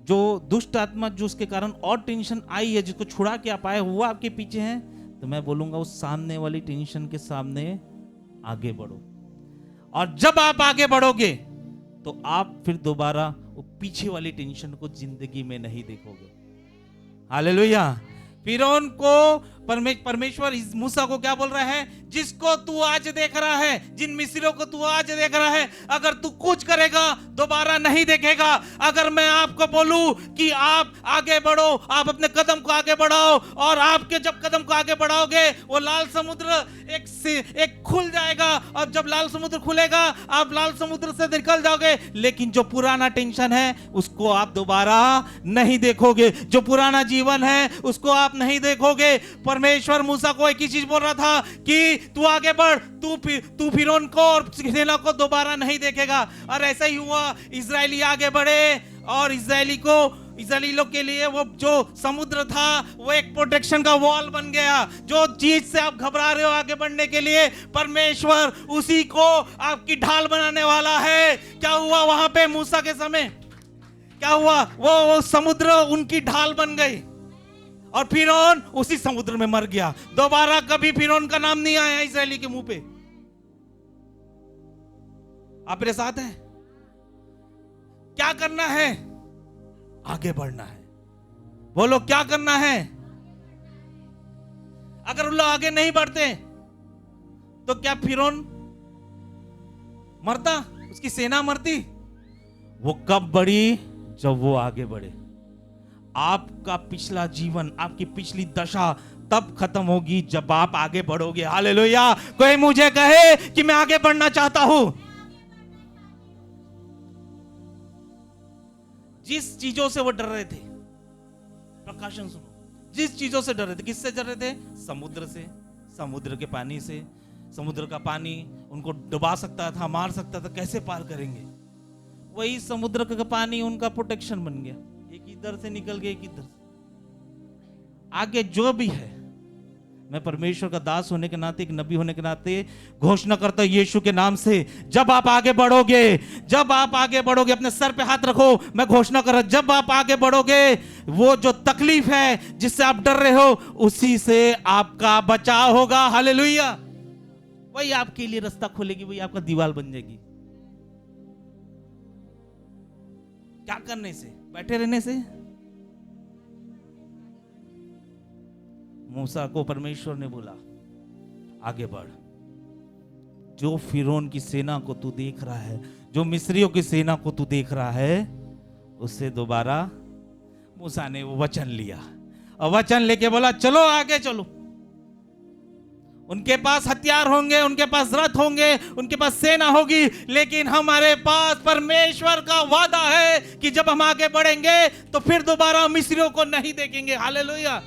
Speaker 1: जो दुष्ट आत्मा जो उसके कारण और टेंशन आई है, जिसको छुड़ा के आप आए वो आपके पीछे है, तो मैं बोलूंगा उस सामने वाली टेंशन के सामने आगे बढ़ो। और जब आप आगे बढ़ोगे तो आप फिर दोबारा वो पीछे वाली टेंशन को जिंदगी में नहीं देखोगे। हालेलुया। फिरौन को परमेश्वर मूसा को क्या बोल रहा है? जिसको तू आज देख रहा है, जिन मिस्रियों को तू आज देख रहा है, अगर तू कुछ करेगा दोबारा नहीं देखेगा। अगर मैं आपको बोलूं कि आप आगे बढ़ो, आप अपने कदम को आगे बढ़ाओ, और आपके जब कदम को आगे बढ़ाओगे वो लाल समुद्र एक खुल जाएगा, और जब लाल समुद्र खुलेगा आप लाल समुद्र से निकल जाओगे। लेकिन जो पुराना टेंशन है उसको आप दोबारा नहीं देखोगे, जो पुराना जीवन है उसको आप नहीं देखोगे। परमेश्वर मूसा को एक ही चीज बोल रहा था कि तू आगे बढ़, तू फिरौन को और सेना को दोबारा नहीं देखेगा। और ऐसा ही हुआ, इजरायली आगे बढ़े और इजरायलियों के लिए वो जो समुद्र था वो एक प्रोटेक्शन का वॉल बन गया। जो चीज से आप घबरा रहे हो आगे बढ़ने के लिए, परमेश्वर उसी को आपकी ढाल बनाने वाला है। क्या हुआ वहां पे मूसा के समय? क्या हुआ? वो समुद्र उनकी ढाल बन गई और फिरौन उसी समुद्र में मर गया। दोबारा कभी फिरौन का नाम नहीं आया इजरायली के मुंह पे। आप मेरे साथ हैं? क्या करना है? आगे बढ़ना है। बोलो क्या करना है? अगर उन लोग आगे नहीं बढ़ते तो क्या फिरौन मरता? उसकी सेना मरती? वो कब बढ़ी? जब वो आगे बढ़े। आपका पिछला जीवन, आपकी पिछली दशा तब खत्म होगी जब आप आगे बढ़ोगे। हालेलुया। कोई मुझे कहे कि मैं आगे बढ़ना चाहता हूं। जिस चीजों से वो डर रहे थे, प्रकाशन सुनो, जिस चीजों से डर रहे थे, किससे डर रहे थे? समुद्र से, समुद्र के पानी से। समुद्र का पानी उनको डुबा सकता था, मार सकता था, कैसे पार करेंगे? वही समुद्र का पानी उनका प्रोटेक्शन बन गया। एक इधर से निकल गए, एक इधर से। आगे जो भी है, मैं परमेश्वर का दास होने के नाते, एक नबी होने के नाते घोषणा करता हूं यीशु के नाम से, जब आप आगे बढ़ोगे, जब आप आगे बढ़ोगे, अपने सर पे हाथ रखो, मैं घोषणा कर रहा हूं, जब आप आगे बढ़ोगे वो जो तकलीफ है जिससे आप डर रहे हो उसी से आपका बचाव होगा। हालेलुया। वही आपके लिए रास्ता खोलेगी, वही आपका दीवार बन जाएगी। क्या करने से? बैठे रहने से? मूसा को परमेश्वर ने बोला आगे बढ़। जो फिरौन की सेना को तू देख रहा है, जो मिस्रियों की सेना को तू देख रहा है, उससे दोबारा मूसा ने वो वचन लिया और वचन लेके बोला चलो आगे चलो। उनके पास हथियार होंगे, उनके पास रथ होंगे, उनके पास सेना होगी, लेकिन हमारे पास परमेश्वर का वादा है कि जब हम आगे बढ़ेंगे तो फिर दोबारा मिस्रियों को नहीं देखेंगे। हालेलुया।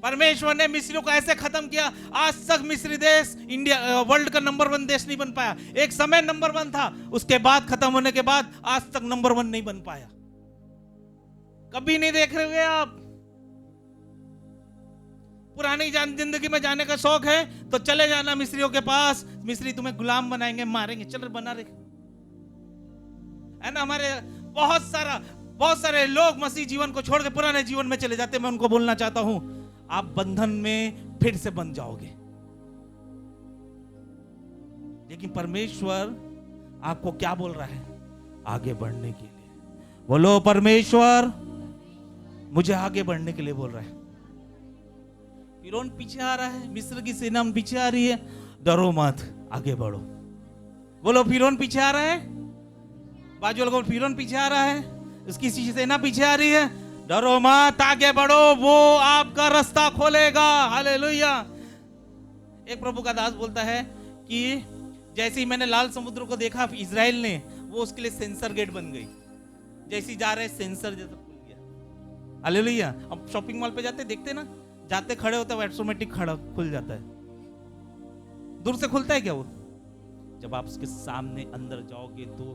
Speaker 1: परमेश्वर ने मिस्रियों को ऐसे खत्म किया, आज तक मिस्री देश इंडिया वर्ल्ड का नंबर 1 देश नहीं बन पाया। एक समय नंबर 1 था, उसके बाद खत्म होने के बाद आज तक नंबर 1 नहीं बन पाया। कभी नहीं देख रहे आप। पुरानी जिंदगी में जाने का शौक है तो चले जाना मिस्रियों के पास, मिस्री तुम्हें गुलाम बनाएंगे, मारेंगे, चल बना रहे है ना। हमारे बहुत सारे लोग मसीह जीवन को छोड़ के पुराने जीवन में चले जाते हैं। मैं उनको बोलना चाहता हूं, आप बंधन में फिर से बंध जाओगे, लेकिन परमेश्वर आपको क्या बोल रहा है? आगे बढ़ने के लिए। बोलो, परमेश्वर मुझे आगे बढ़ने के लिए बोल रहा है। फिरौन पीछे आ रहा है, मिस्र की सेना पीछे आ रही है, डरो मत, आगे बढ़ो। बोलो, फिरौन पीछे आ रहा है, बाजू लोगों, फिरौन पीछे आ रहा है, उसकी सेना पीछे आ रही है, डरो मत, आगे बढ़ो, वो आपका रास्ता खोलेगा। हालेलुया। एक प्रभु का दास बोलता है कि जैसे ही मैंने लाल समुद्र को देखा इजराइल ने, वो उसके लिए सेंसर गेट बन गई। जैसी जा रहे सेंसर जैसा खुल गया। हालेलुया। अब शॉपिंग मॉल पे जाते देखते ना, जाते खड़े होते हैं, ऑटोमेटिक खड़ा खुल जाता है। दूर से खुलता है क्या वो? जब आप उसके सामने अंदर जाओगे तो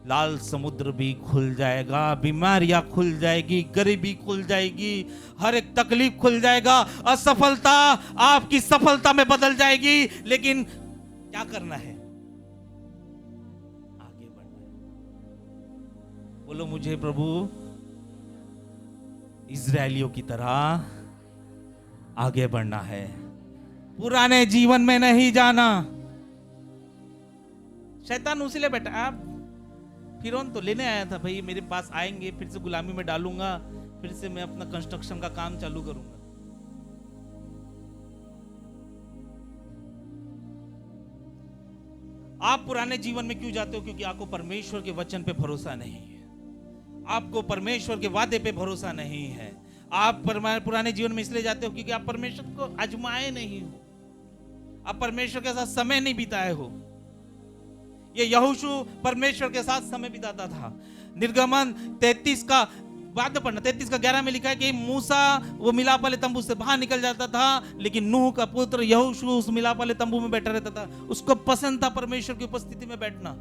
Speaker 1: लाल समुद्र भी खुल जाएगा, बीमारियां खुल जाएगी, गरीबी खुल जाएगी, हर एक तकलीफ खुल जाएगा, असफलता आपकी सफलता में बदल जाएगी। लेकिन क्या करना है? आगे बढ़ना है। बोलो, मुझे प्रभु इजरायलियों की तरह आगे बढ़ना है, पुराने जीवन में नहीं जाना। शैतान उसीलिए बैठा, आप फिरौन तो लेने आया था भाई, मेरे पास आएंगे, फिर से गुलामी में डालूंगा, फिर से मैं अपना कंस्ट्रक्शन का काम चालू करूंगा। आप पुराने जीवन में क्यों जाते हो? क्योंकि आपको परमेश्वर के वचन पे भरोसा नहीं है, आपको परमेश्वर के वादे पे भरोसा नहीं है। आप पुराने जीवन में इसलिए जाते हो क्योंकि आप परमेश्वर को आजमाए नहीं हो, आप परमेश्वर के साथ समय नहीं बिताए हो। ये यहोशू परमेश्वर के साथ समय बिताता था। निर्गमन 33 का बाद पढ़ना, 33:11 में लिखा है कि मूसा वो मिलाप वाले तंबू से बाहर निकल जाता था, लेकिन नूह का पुत्र यहोशू उस मिलाप वाले तंबू में बैठा रहता था। उसको पसंद था परमेश्वर की उपस्थिति में बैठना,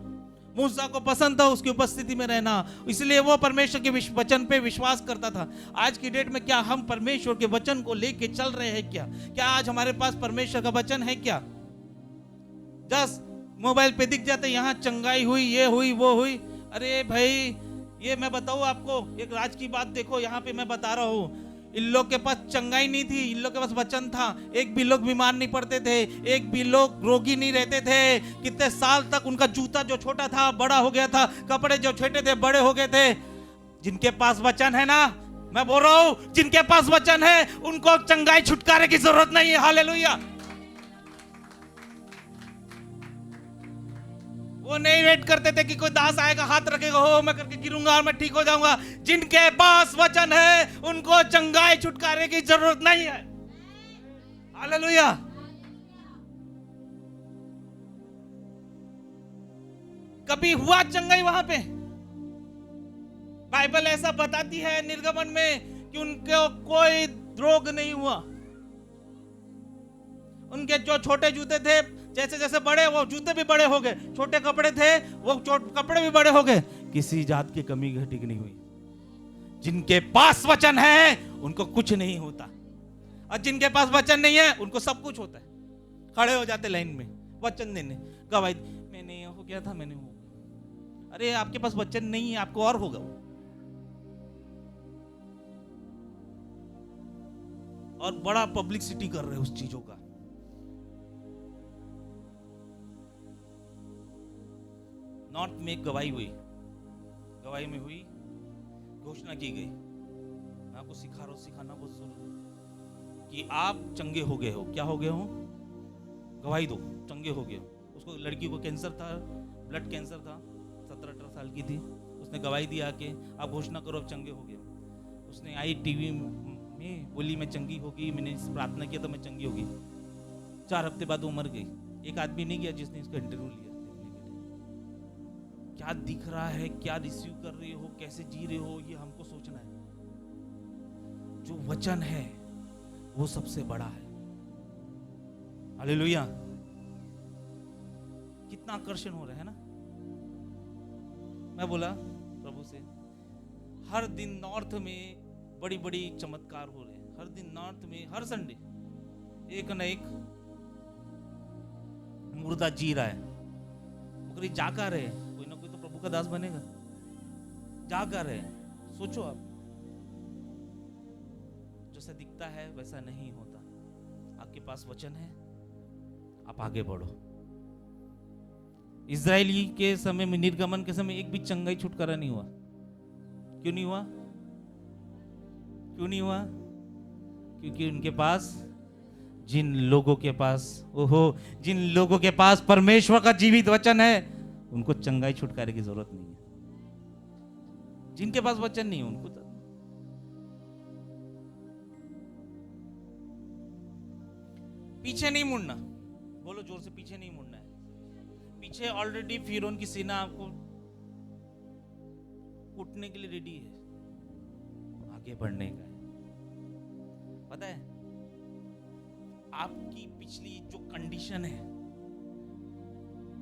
Speaker 1: मूसा को पसंद था उसकी उपस्थिति में रहना, इसलिए वो परमेश्वर के वचन पे विश्वास करता था। आज की डेट में क्या हम परमेश्वर के वचन को लेके चल रहे हैं? क्या आज हमारे पास परमेश्वर का वचन है? क्या जस्ट मोबाइल पे दिख जाते, यहाँ चंगाई हुई, ये हुई, वो हुई। अरे भाई, ये मैं बताऊं आपको एक राज की बात, देखो यहाँ पे मैं बता रहा हूँ, इन लोग के पास चंगाई नहीं थी, इन लोग के पास वचन था। एक भी लोग बीमार नहीं पड़ते थे, एक भी लोग रोगी नहीं रहते थे। कितने साल तक उनका जूता जो छोटा था बड़ा हो गया था, कपड़े जो छोटे थे बड़े हो गए थे। जिनके पास वचन है ना, मैं बोल रहा हूं, जिनके पास वचन है उनको चंगाई छुटकारे की जरूरत नहीं है। हालेलुया। वो नहीं वेट करते थे कि कोई दास आएगा, हाथ रखेगा, हो मैं करके गिरूंगा और मैं ठीक हो जाऊंगा। जिनके पास वचन है उनको चंगाई छुटकारे की जरूरत नहीं है। हालेलुया। कभी हुआ चंगाई वहां पे? बाइबल ऐसा बताती है निर्गमन में कि उनको कोई रोग नहीं हुआ। उनके जो छोटे जूते थे, जैसे जैसे बड़े, वो जूते भी बड़े हो गए, छोटे कपड़े थे वो कपड़े भी बड़े हो गए, किसी जात की कमी घटी नहीं हुई। जिनके पास वचन है उनको कुछ नहीं होता, और जिनके पास वचन नहीं है उनको सब कुछ होता है। खड़े हो जाते लाइन में वचन देने, गवाही, मैंने हो गया था, मैंने हो। अरे आपके पास वचन नहीं है, आपको और होगा। और बड़ा पब्लिसिटी कर रहे हैं उस चीजों का। नॉर्थ में गवाही हुई, गवाही में हुई, घोषणा की गई, मैं आपको सिखाना बहुत जरूरी है कि आप चंगे हो गए हो। क्या हो गए हो? गवाही दो, चंगे हो गए हो। उसको, लड़की को कैंसर था, ब्लड कैंसर था, 17-18 साल की थी। उसने गवाही दिया कि आप घोषणा करो आप चंगे हो गए। उसने आई टीवी में, बोली मैं चंगी होगी, मैंने प्रार्थना किया तो मैं चंगी होगी। 4 हफ्ते बाद वो मर गई। एक आदमी नहीं गया जिसने इसका इंटरव्यू लिया। क्या दिख रहा है, क्या रिसीव कर रहे हो, कैसे जी रहे हो, ये हमको सोचना है। जो वचन है वो सबसे बड़ा है। हालेलुया। कितना आकर्षण हो रहा है ना। मैं बोला प्रभु से, हर दिन नॉर्थ में बड़ी बड़ी चमत्कार हो रहे हैं, हर दिन नॉर्थ में, हर संडे एक न एक मुर्दा जी रहा है, मगर जा कर रहे, कोई ना कोई तो प्रभु का दास बनेगा। जा कर रहे, सोचो आप, जैसा दिखता है वैसा नहीं होता। आपके पास वचन है, आप आगे बढ़ो। इजरायली के समय में, निर्गमन के समय एक भी चंगाई छुटकारा नहीं हुआ। क्यों नहीं हुआ? क्यों नहीं हुआ? क्योंकि उनके पास, जिन लोगों के पास परमेश्वर का जीवित वचन है, उनको चंगाई छुटकारे की जरूरत नहीं है। जिनके पास वचन नहीं है उनको तो पीछे नहीं मुड़ना। बोलो जोर से, पीछे नहीं मुड़ना है। पीछे ऑलरेडी फिरौन की सेना आपको कूटने के लिए रेडी है, आगे बढ़ने का है। पता है आपकी पिछली जो कंडीशन है,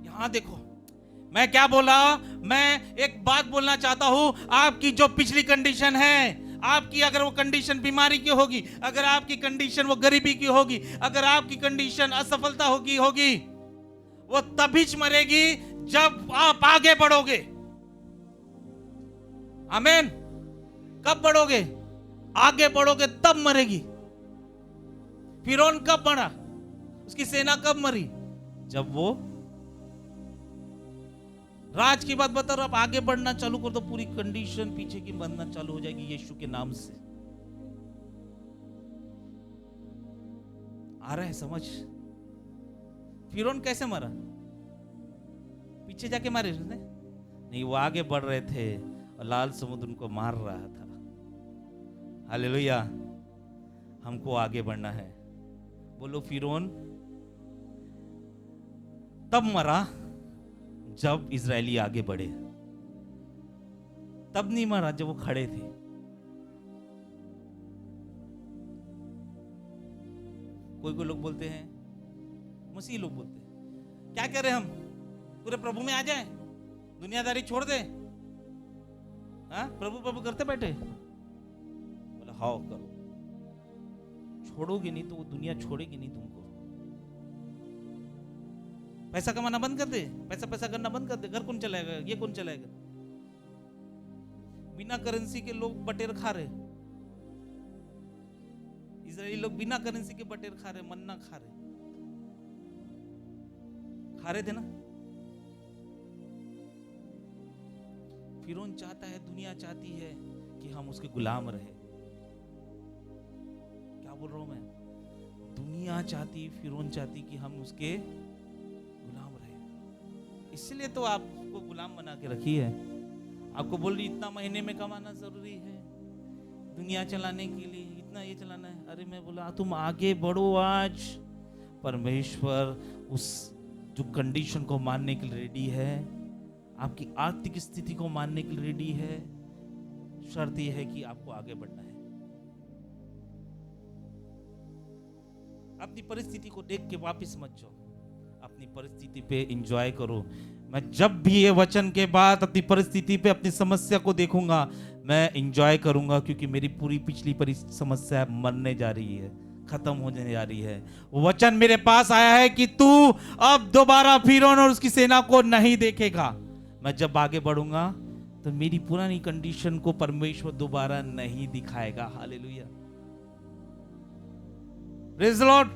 Speaker 1: यहां देखो, मैं क्या बोला, मैं एक बात बोलना चाहता हूं। आपकी जो पिछली कंडीशन है, आपकी अगर वो कंडीशन बीमारी की होगी, अगर आपकी कंडीशन वो गरीबी की होगी, अगर आपकी कंडीशन असफलता होगी, वो तभी मरेगी जब आप आगे बढ़ोगे। आमीन। कब बढ़ोगे? आगे बढ़ोगे तब मरेगी। फिरौन कब मरा? उसकी सेना कब मरी? जब वो, राज की बात बता रहा हूं, आप आगे बढ़ना चालू कर दो, पूरी कंडीशन पीछे की बनना चालू हो जाएगी यीशु के नाम से। आ रहा है समझ? फिरौन कैसे मरा? पीछे जाके मारे उसने नहीं, वो आगे बढ़ रहे थे और लाल समुद्र उनको मार रहा था। हालेलुया। हमको आगे बढ़ना है। बोलो, फिरौन तब मरा जब इजरायली आगे बढ़े, तब नहीं मरा जब वो खड़े थे। कोई लोग बोलते हैं, मसीह लोग बोलते हैं, क्या करें हम, पूरे प्रभु में आ जाएं, दुनियादारी छोड़ दे। हाँ, प्रभु प्रभु करते बैठे। बोला हाँ करो, छोड़ोगे नहीं तो वो दुनिया छोड़ेगी नहीं तुमको। पैसा कमाना बंद कर दे, पैसा करना बंद कर दे, घर कौन चलाएगा, ये कौन चलाएगा? बिना करेंसी के लोग बटेर खा रहे, इजरायली लोग बिना करेंसी के बटेर खा रहे, मन्ना खा रहे थे ना। फिरौन चाहता है, दुनिया चाहती है कि हम उसके गुलाम रहे। क्या बोल रहा हूं मैं? दुनिया चाहती, फिरौन चाहती कि हम उसके गुलाम रहे। इसलिए तो आपको गुलाम बना के रखी है। आपको बोल रही इतना महीने में कमाना जरूरी है, दुनिया चलाने के लिए इतना ये चलाना है। अरे मैं बोला तुम आगे बढ़ो। आज परमेश्वर उस जो कंडीशन को मानने के लिए रेडी है, आपकी आर्थिक स्थिति को मानने के लिए रेडी है। शर्त यह है कि आपको आगे बढ़ना है। अपनी परिस्थिति को देख के वापस मत जाओ, अपनी परिस्थिति पे एंजॉय करो। मैं जब भी ये वचन के बाद अपनी परिस्थिति पे, अपनी समस्या को देखूंगा, मैं एंजॉय करूंगा, क्योंकि मेरी पूरी पिछली समस्या मरने जा रही है, खत्म होने जा रही है। वचन मेरे पास आया है कि तू अब दोबारा फिरौन और उसकी सेना को नहीं देखेगा। मैं जब आगे बढ़ूंगा तो मेरी पुरानी कंडीशन को परमेश्वर दोबारा नहीं दिखाएगा। Hallelujah, praise the Lord.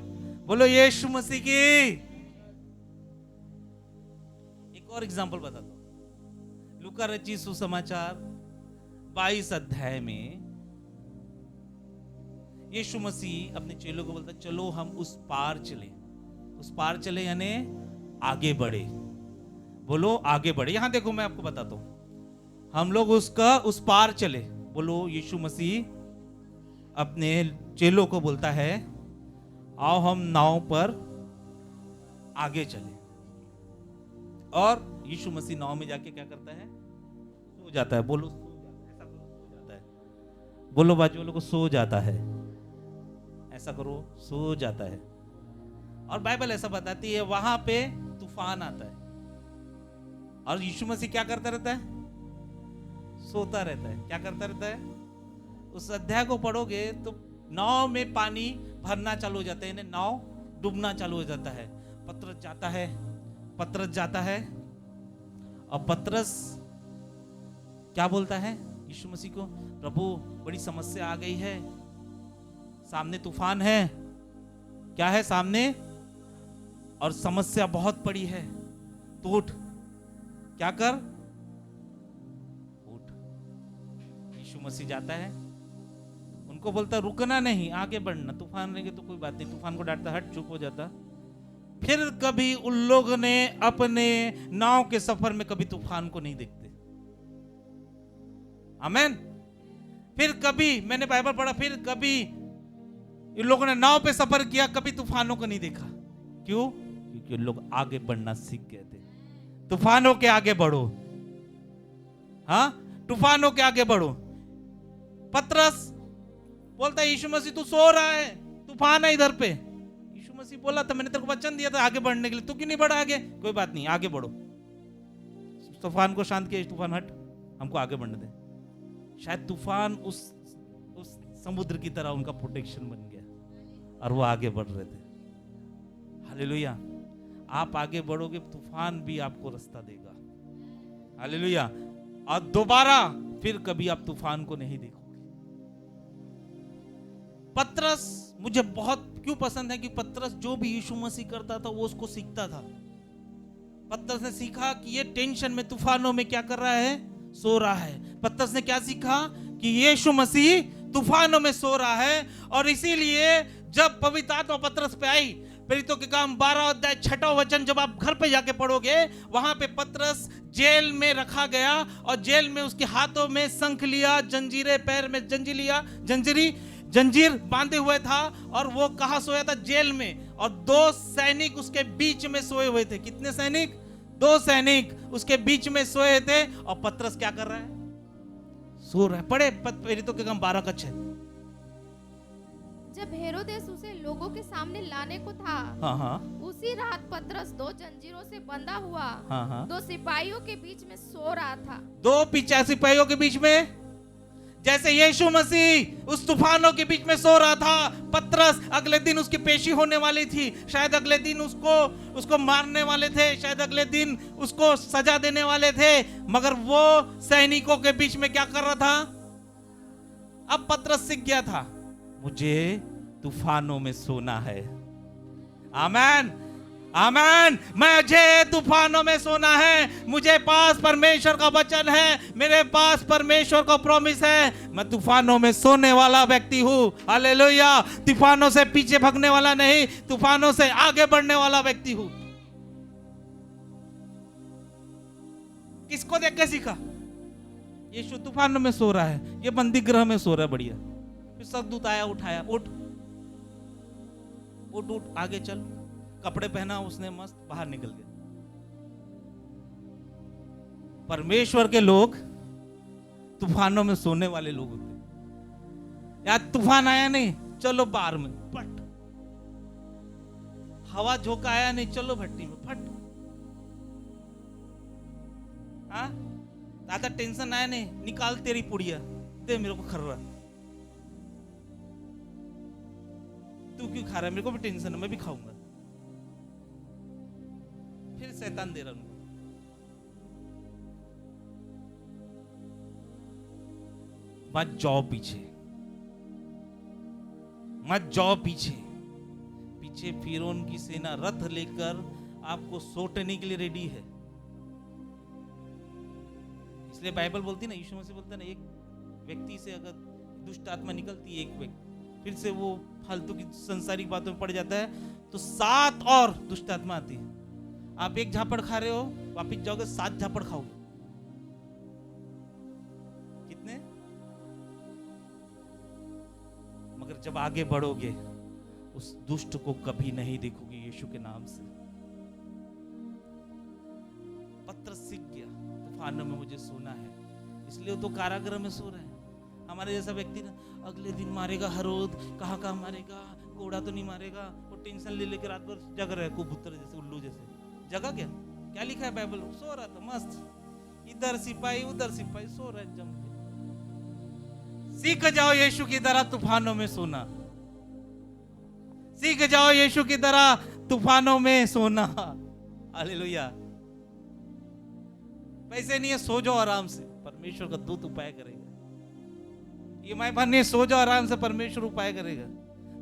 Speaker 1: बोलो यीशु मसीह की। एक और एग्जांपल बताता हूं। लूका रचित सुसमाचार 22 अध्याय में यीशु मसीह अपने चेलों को बोलता, चलो हम उस पार चले। उस पार चले यानी आगे बढ़े। बोलो आगे बढ़े। यहां देखो, मैं आपको बताता हूं, हम लोग उस पार चले। बोलो, यीशु मसीह अपने चेलों को बोलता है, आओ हम नाव पर आगे चले। और यीशु मसीह नाव में जाके क्या करता है? सो जाता है। बोलो सो जाता है। ऐसा करो, सो जाता है। बोलो बाजू वालों को, सो जाता है। ऐसा करो, सो जाता है। और बाइबल ऐसा बताती है, वहां पे तूफान आता है और यीशु मसीह क्या करता रहता है? सोता रहता है। क्या करता रहता है? उस अध्याय को पढ़ोगे तो नाव में पानी भरना चालू हो जाता है, यानी नाव डूबना चालू हो जाता है। पतरस जाता है और पतरस क्या बोलता है यीशु मसीह को, प्रभु बड़ी समस्या आ गई है, सामने तूफान है, क्या है सामने, और समस्या बहुत बड़ी है, तो उठ, क्या कर, उठ। यीशु मसीह जाता है, उनको बोलता रुकना नहीं, आगे बढ़ना, तूफान रहेंगे तो कोई बात नहीं, तूफान को डांटता, हट, चुप हो जाता। फिर कभी उन लोगों ने अपने नाव के सफर में कभी तूफान को नहीं देखते। आमेन। फिर कभी मैंने बाइबल पढ़ा, फिर कभी इन लोगों ने नाव पे सफर किया, कभी तूफानों को नहीं देखा। क्यों? क्योंकि लोग आगे बढ़ना सीख गए थे। तूफानों के आगे बढ़ो, हाँ, तूफानों के आगे बढ़ो। पतरस बोलता है यीशु मसीह तू सो रहा है, तूफान है इधर पे। यीशु मसीह बोला था मैंने तेरे को वचन दिया था आगे बढ़ने के लिए, तू क्यों नहीं बढ़ा आगे? कोई बात नहीं, आगे बढ़ो। तूफान को शांत किया, तूफान हट, हमको आगे बढ़ने दे। शायद तूफान उस समुद्र की तरह उनका प्रोटेक्शन बन गया और वो आगे बढ़ रहे थे। हालेलुया। आप आगे बढ़ोगे, तूफान भी आपको रास्ता देगा। हालेलुया। और दोबारा फिर कभी आप तूफान को नहीं देखोगे। पतरस मुझे बहुत क्यों पसंद है कि पतरस जो भी यीशु मसीह करता था वो उसको सीखता था। पतरस ने सीखा कि ये टेंशन में, तूफानों में क्या कर रहा है? सो रहा है। पतरस ने क्या सीखा? कि यीशु मसीह तूफानों में सो रहा है। और इसीलिए जब पवित्र आत्मा पतरस पे आई, प्रेरितों के काम 12 अध्याय 6वां वचन जब आप घर पे जाके पढ़ोगे, वहां पे पतरस जेल में रखा गया और जेल में उसके हाथों में शंख लिया, जंजीरें पैर में जंजीर बांधे हुए था। और वो कहां सोया था? जेल में। और 2 सैनिक उसके बीच में सोए हुए थे। कितने सैनिक? 2 सैनिक उसके बीच में सोए थे। और पतरस क्या कर रहा है? सो रहा है। पढ़े प्रेरितों के काम 12 का 6।
Speaker 2: जब हेरोदेस उसे लोगों के सामने लाने को था, उसी रात पतरस 2 जंजीरों से बंधा हुआ 2 सिपाहियों के बीच में सो रहा था।
Speaker 1: 2 पीछे सिपाहियों के बीच में, जैसे यीशु मसीह उस तूफानों के बीच में सो रहा था, पतरस अगले दिन उसकी पेशी होने वाली थी। शायद अगले दिन उसको मारने वाले थे, शायद अगले दिन उसको सजा देने वाले थे, मगर वो सैनिकों के बीच में क्या कर रहा था? अब पतरस सीख गया था, मुझे तूफानों में सोना है। आमेन, आमेन। मुझे तूफानों में सोना है। मुझे पास परमेश्वर का वचन है, मेरे पास परमेश्वर का प्रॉमिस है। मैं तूफानों में सोने वाला व्यक्ति हूँ। हालेलुया। तूफानों से पीछे भागने वाला नहीं, तूफानों से आगे बढ़ने वाला व्यक्ति हूँ। किसको देख के सीखा? यीशु तूफानों में सो रहा है, ये बंदी गृह में सो रहा है, बढ़िया। फिर सदूत आया, उठाया, उठ उठ उठ, आगे चल। कपड़े पहना उसने, मस्त बाहर निकल गया। परमेश्वर के लोग तूफानों में सोने वाले लोग होते। यार तूफान आया नहीं, चलो बाहर में फट। हवा झोंका आया नहीं, चलो भट्टी में फट। हाँ, ज्यादा टेंशन आया नहीं, निकाल तेरी पुड़िया, दे मेरे को खर्रा। तू क्यों खा रहा है? मेरे को भी टेंशन है, मैं भी खाऊंगा। फिर शैतान दे रहा उनको। मत जाओ पीछे, मत जाओ पीछे। पीछे फिरौन की सेना रथ लेकर आपको सोटने के लिए रेडी है। इसलिए बाइबल बोलती है ना, यीशु मसीह बोलता है ना, एक व्यक्ति से अगर दुष्ट आत्मा निकलती है, एक व्यक्ति फिर से वो फालतू की संसारिक बातों में पड़ जाता है, तो 7 और दुष्ट आत्मा आती है। आप 1 झापड़ खा रहे हो, वापिस जाओगे 7 झापड़ खाओगे। कितने? मगर जब आगे बढ़ोगे, उस दुष्ट को कभी नहीं देखोगे यीशु के नाम से। पतरस सीख गया, तूफानों में मुझे सोना है, इसलिए वो तो कारागृह में सो रहे हैं। हमारे जैसा व्यक्ति ना, अगले दिन मारेगा हरोद, कहाँ मारेगा, कोड़ा तो नहीं मारेगा, वो टेंशन ले लेकर रात भर जग रहा है, कबूतर जैसे, उल्लू जैसे। जगह क्या लिखा है बाइबल? सो रहा था मस्त, इधर सिपाही उधर सिपाही, सो रहा है जम के। सीख जाओ यीशु की तरह तूफानों में सोना। सीख जाओ यीशु की तरह तूफानों में सोना। हालेलुया। पैसे नहीं है, सो जाओ आराम से, परमेश्वर का दूत उपाय करेगा। ये माय भरने, सो जाओ आराम से, परमेश्वर उपाय करेगा।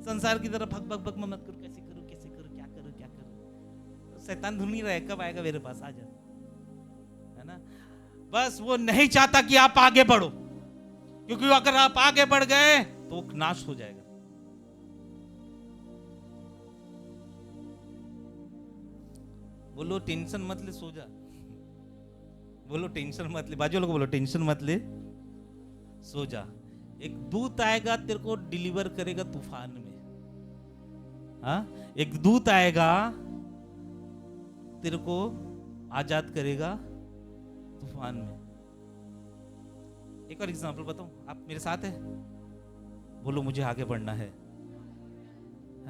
Speaker 1: संसार की तरह भग भग भग मत करो, कैसे करो क्या करो। शैतान ढूंढ नहीं रहा है कब आएगा मेरे पास, आ जा, है ना। बस वो नहीं चाहता कि आप आगे बढ़ो, क्योंकि अगर आप आगे बढ़ गए तो नाश हो जाएगा। बोलो टेंशन मत ले, सो जा। बोलो टेंशन मत ले, बाजू लोग बोलो टेंशन मत ले, सो जा। एक दूत आएगा तेरे को डिलीवर करेगा तूफान में। हाँ, एक दूत आएगा तेरे को आजाद करेगा तूफान में। एक और एग्जांपल बताऊं, आप मेरे साथ है? बोलो मुझे आगे बढ़ना है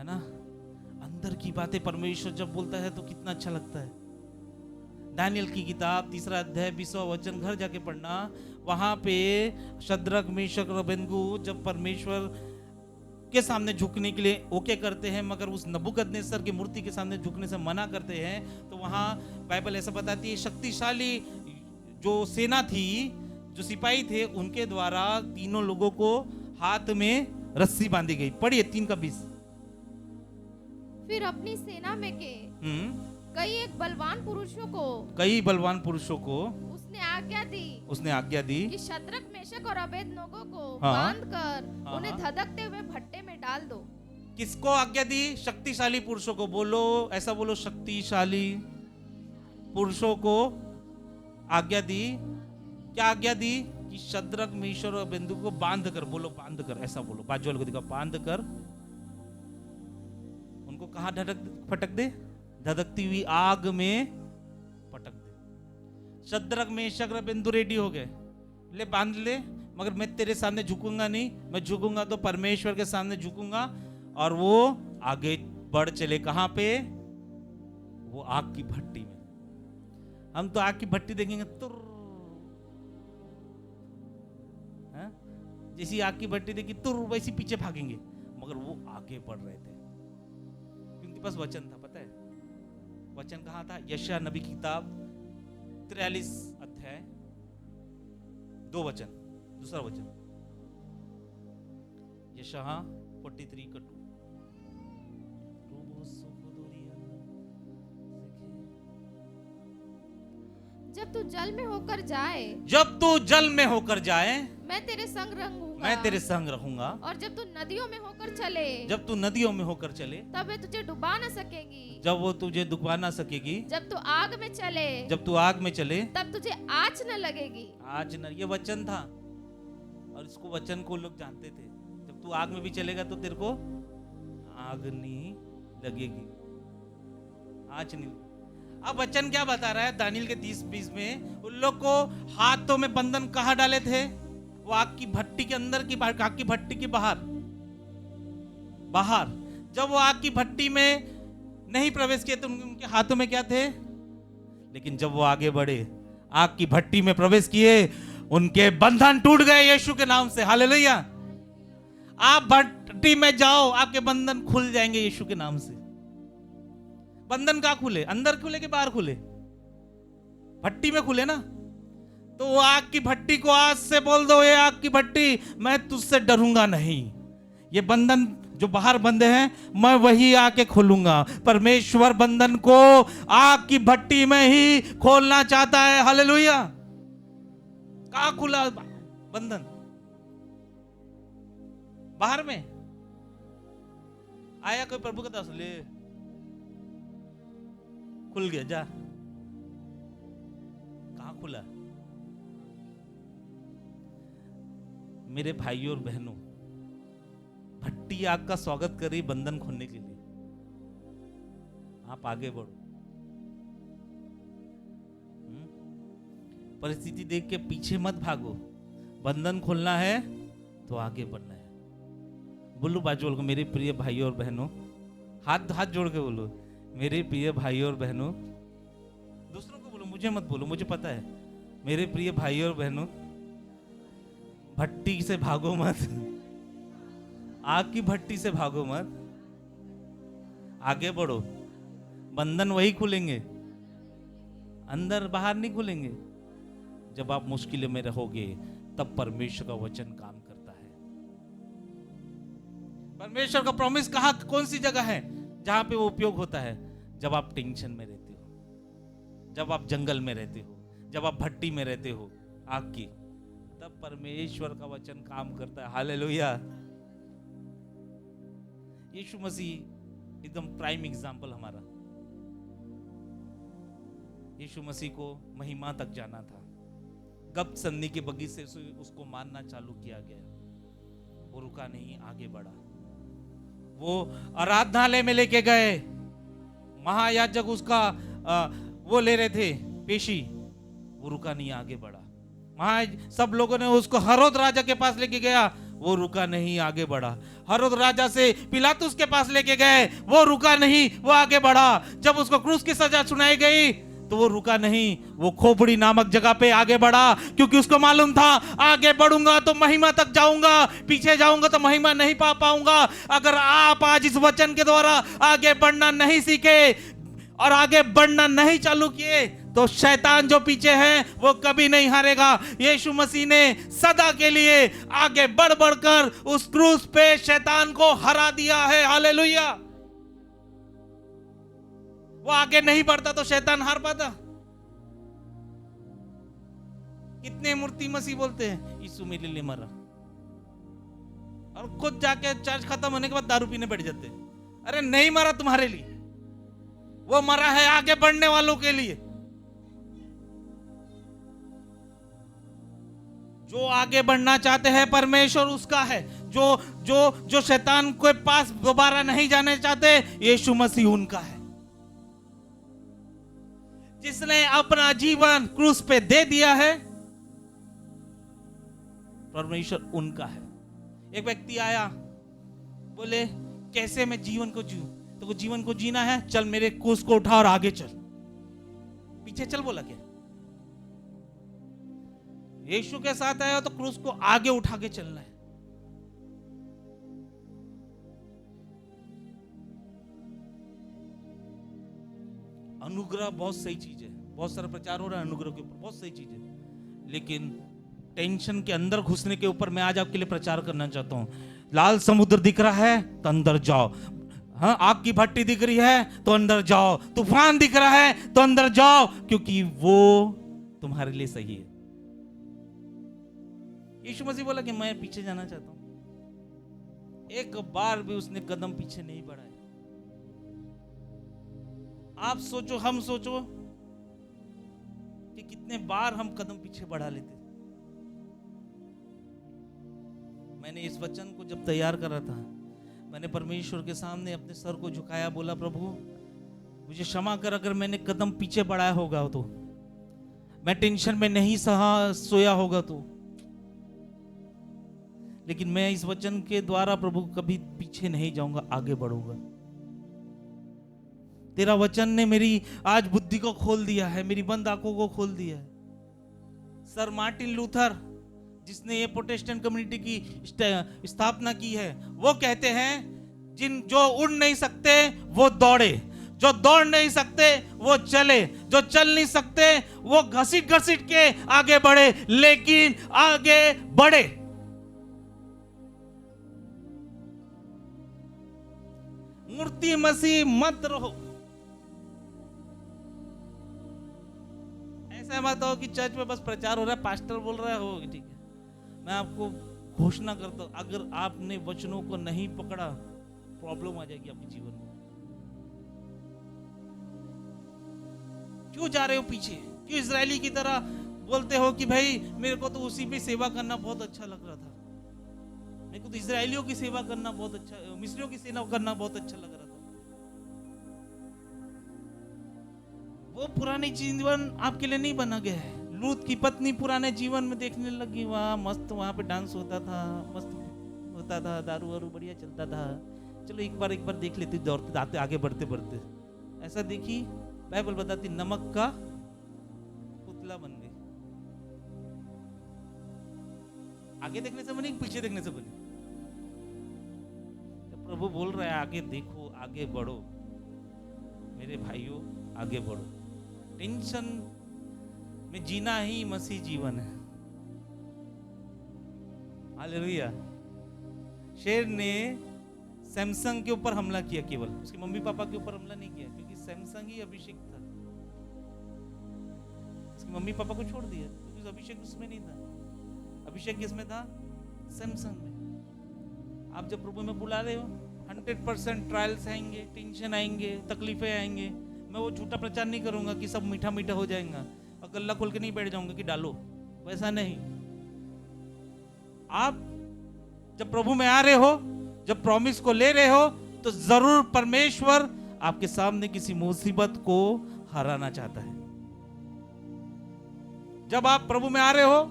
Speaker 1: ना। अंदर की बातें परमेश्वर जब बोलता है तो कितना अच्छा लगता है। दानियल की किताब 3 अध्याय 20वां वचन घर जाके पढ़ना। वहां पे शद्रक मेशक और अबेदनगो जब परमेश्वर के सामने झुकने के लिए ओके करते हैं, मगर उस नबूकदनेस्सर की मूर्ति के सामने झुकने से मना करते हैं, तो वहां बाइबल ऐसा बताती है शक्तिशाली जो सेना थी, जो सिपाही थे, उनके द्वारा तीनों लोगों को हाथ में रस्सी बांधी गई। पढ़िए 3:20।
Speaker 2: फिर अपनी सेना में के कई बलवान पुरुषों को उसने आज्ञा दी कि शद्रक मेशक और अबेदनगो को बांधकर उन्हें धधकते हुए भट्टे में डाल दो।
Speaker 1: किसको आज्ञा दी? शक्तिशाली पुरुषों को। बोलो ऐसा बोलो, शक्तिशाली पुरुषों को आज्ञा दी। क्या आज्ञा दी? कि शद्रक मेशक और अबेदनगो को बांध कर, बोलो बांध कर, ऐसा बोलो, बाजू वाले को दिखाओ, बांध कर उनको कहां फटक दे? धधकती हुई आग में पटक दे। शद्रक मेशक और अबेदनगो रेडी हो गए, ले बांध ले, मगर मैं तेरे सामने झुकूंगा नहीं। मैं झुकूंगा तो परमेश्वर के सामने झुकूंगा। और वो आगे बढ़ चले। कहां पे? वो आग की भट्टी में। हम तो आग की भट्टी देखेंगे तुर, जैसी आग की भट्टी देखी तुर वैसी पीछे भागेंगे, मगर वो आगे बढ़ रहे थे क्योंकि बस वचन था। पता है वचन कहां था? यशायाह नबी की किताब 43 अध्याय 2 वचन, दूसरा वचन, यशायाह 43:2।
Speaker 2: जब तू जल में होकर जाए, मैं तेरे संग रहूंगा। और जब तू नदियों में होकर चले, तब वे तुझे डुबा न सकेगी। जब तू आग में चले, तब तुझे आँच न लगेगी।
Speaker 1: ये वचन था, और इसको वचन को लोग जानते थे। जब तू आग में भी चलेगा तो तेरे को आग नहीं लगेगी, आँच नहीं। अब वचन क्या बता रहा है? दानियल के 30:20 में उन लोग को हाथों में बंधन कहाँ डाले थे? वो आग की भट्टी के अंदर की, आग की भट्टी के बाहर। जब वो आग की भट्टी में नहीं प्रवेश किए तो उनके हाथों में क्या थे? लेकिन जब वो आगे बढ़े, आग की भट्टी में प्रवेश किए, उनके बंधन टूट गए यीशु के नाम से। हालेलुया। आप भट्टी में जाओ, आपके बंधन खुल जाएंगे यीशु के नाम से। बंधन कहाँ खुले? अंदर खुले कि बाहर खुले? भट्टी में खुले ना। तो वो आग की भट्टी को आज से बोल दो, ये आग की भट्टी, मैं तुझसे डरूंगा नहीं। ये बंधन जो बाहर बंधे हैं, मैं वही आके खोलूंगा। परमेश्वर बंधन को आग की भट्टी में ही खोलना चाहता है। हालेलुया। कहाँ खुला बंधन? बाहर में आया कोई प्रभु का दास, ले खुल गया, जा। कहां खुला? मेरे भाइयों और बहनों, भट्टी आग का स्वागत करी बंधन खोलने के लिए। आप आगे बढ़ो। परिस्थिति देख के पीछे मत भागो। बंधन खोलना है तो आगे बढ़ना है। बोलो बाजू को, मेरे प्रिय भाइयों और बहनों, हाथ जोड़ के बोलो, मेरे प्रिय भाइयों और बहनों। दूसरों को बोलो, मुझे मत बोलो, मुझे पता है। मेरे प्रिय भाइयों और बहनों, भट्टी से भागो मत, आग की भट्टी से भागो मत, आगे बढ़ो, बंधन वही खुलेंगे, अंदर बाहर नहीं खुलेंगे। जब आप मुश्किलों में रहोगे तब परमेश्वर का वचन काम करता है। परमेश्वर का प्रॉमिस कहाँ, कौन सी जगह है जहां पे वो उपयोग होता है? जब आप टेंशन में रहते हो, जब आप जंगल में रहते हो, जब आप भट्टी में रहते हो आग की, तब परमेश्वर का वचन काम करता है। हालेलुया। यीशु मसीह एकदम प्राइम एग्जाम्पल हमारा। यीशु मसीह को महिमा तक जाना था, गब्सन्नी के बगीचे से उसको मारना चालू किया गया, वो रुका नहीं, आगे बढ़ा। वो आराधनालय में लेके गए, महायाजक उसका वो ले रहे थे पेशी, वो रुका नहीं, आगे बढ़ा। सब लोगों ने उसको हेरोद राजा के पास लेके गया, वो रुका नहीं, आगे बढ़ा। हेरोद राजा से पिलातुस के पास लेके गए, वो रुका नहीं, वो आगे बढ़ा। जब उसको क्रूस की सजा सुनाई गई तो वो रुका नहीं, वो खोपड़ी नामक जगह पे आगे बढ़ा, क्योंकि उसको मालूम था आगे बढ़ूंगा तो महिमा तक जाऊंगा, पीछे जाऊंगा तो महिमा नहीं पा पाऊंगा। अगर आप आज इस वचन के द्वारा आगे बढ़ना नहीं सीखे और आगे बढ़ना नहीं चालू किए तो शैतान जो पीछे है वो कभी नहीं हारेगा। यीशु मसीह ने सदा के लिए आगे बढ़ बढ़कर उस क्रूस पे शैतान को हरा दिया है। हालेलुया। वो आगे नहीं बढ़ता तो शैतान हार पाता। कितने मूर्ति मसीह बोलते हैं यीशु मेरे लिए मरा, और खुद जाके चर्च खत्म होने के बाद दारू पीने बैठ जाते हैं। अरे नहीं मरा तुम्हारे लिए, वो मरा है आगे बढ़ने वालों के लिए। जो आगे बढ़ना चाहते हैं परमेश्वर उसका है। जो जो जो शैतान के पास दोबारा नहीं जाने चाहते, यीशु मसीह उनका है। जिसने अपना जीवन क्रूस पे दे दिया है, परमेश्वर उनका है। एक व्यक्ति आया, बोले कैसे मैं जीवन को जीऊं? तो जीवन को जीना है, चल मेरे क्रूस को उठा और आगे चल, पीछे चल। बोला क्या? यीशु के साथ आया तो क्रूस को आगे उठा के चलना है। अनुग्रह बहुत सही चीज है, बहुत सारा प्रचार हो रहा है अनुग्रह के ऊपर, बहुत सही चीज है, लेकिन टेंशन के अंदर घुसने के ऊपर मैं आज आपके लिए प्रचार करना चाहता हूं। लाल समुद्र दिख रहा है तो अंदर जाओ, हाँ आग की भट्टी दिख रही है तो अंदर जाओ, तूफान दिख रहा है तो अंदर जाओ, क्योंकि वो तुम्हारे लिए सही है। यीशु मसीह बोला कि मैं पीछे जाना चाहता हूं, एक बार भी उसने कदम पीछे नहीं बढ़ाया। आप सोचो, हम सोचो कि कितने बार हम कदम पीछे बढ़ा लेते। मैंने इस वचन को जब तैयार करा था, मैंने परमेश्वर के सामने अपने सर को झुकाया, बोला प्रभु मुझे क्षमा कर अगर मैंने कदम पीछे बढ़ाया होगा तो, मैं टेंशन में नहीं सोया होगा तो, लेकिन मैं इस वचन के द्वारा प्रभु कभी पीछे नहीं जाऊंगा, आगे बढ़ूंगा। तेरा वचन ने मेरी आज बुद्धि को खोल दिया है, मेरी बंद आंखों को खोल दिया है। सर मार्टिन लूथर जिसने ये प्रोटेस्टेंट कम्युनिटी की स्थापना की है, वो कहते हैं जो उड़ नहीं सकते वो दौड़े, जो दौड़ नहीं सकते वो चले, जो चल नहीं सकते वो घसीट घसीट के आगे बढ़े, लेकिन आगे बढ़े। मूर्ति मसीह मत रहो। ऐसा मत हो कि चर्च में बस प्रचार हो रहा है, पास्टर बोल रहा है, हो ठीक है। मैं आपको घोषणा करता हूं, अगर आपने वचनों को नहीं पकड़ा, प्रॉब्लम आ जाएगी आपके जीवन में। क्यों जा रहे हो पीछे? क्यों इजरायली की तरह बोलते हो कि भाई मेरे को तो उसी पे सेवा करना बहुत अच्छा लग रहा था, मेरे को तो इजरायलियों की सेवा करना बहुत अच्छा, मिस्रियों की सेवा करना बहुत अच्छा लग रहा था। वो पुरानी जीवन आपके लिए नहीं बना गया है। लूत की पत्नी पुराने जीवन में देखने लगी, वहाँ मस्त, वहाँ पे डांस होता था, मस्त होता था, दारू वारू बढ़िया चलता था, चलो एक बार देख लेती, दौड़ते आते आगे बढ़ते बढ़ते। ऐसा देखी, बाइबल बताती नमक का पुतला बन गई। आगे देखने से बनी, पीछे देखने से बनी। तो प्रभु बोल रहा है आगे देखो, आगे बढ़ो, मेरे भाइयों आगे बढ़ो। टेंशन में जीना ही मसीह जीवन है। हालेलुया। शेर ने सैमसंग के ऊपर हमला किया, केवल उसके मम्मी पापा के ऊपर हमला नहीं किया, क्योंकि सैमसंग ही अभिषेक था। उसके मम्मी पापा को छोड़ दिया क्योंकि अभिषेक उसमें नहीं था। अभिषेक किसमें था? सैमसंग में। आप जब प्रभु में बुला रहे हो 100% ट्रायल्स आएंगे, टेंशन आएंगे, तकलीफें आएंगे। मैं वो झूठा प्रचार नहीं करूंगा कि सब मीठा मीठा हो जाएगा और गल्ला खोल के नहीं बैठ जाऊंगा कि डालो, वैसा नहीं। आप जब प्रभु में आ रहे हो, जब प्रॉमिस को ले रहे हो, तो जरूर परमेश्वर आपके सामने किसी मुसीबत को हराना चाहता है। जब आप प्रभु में आ रहे हो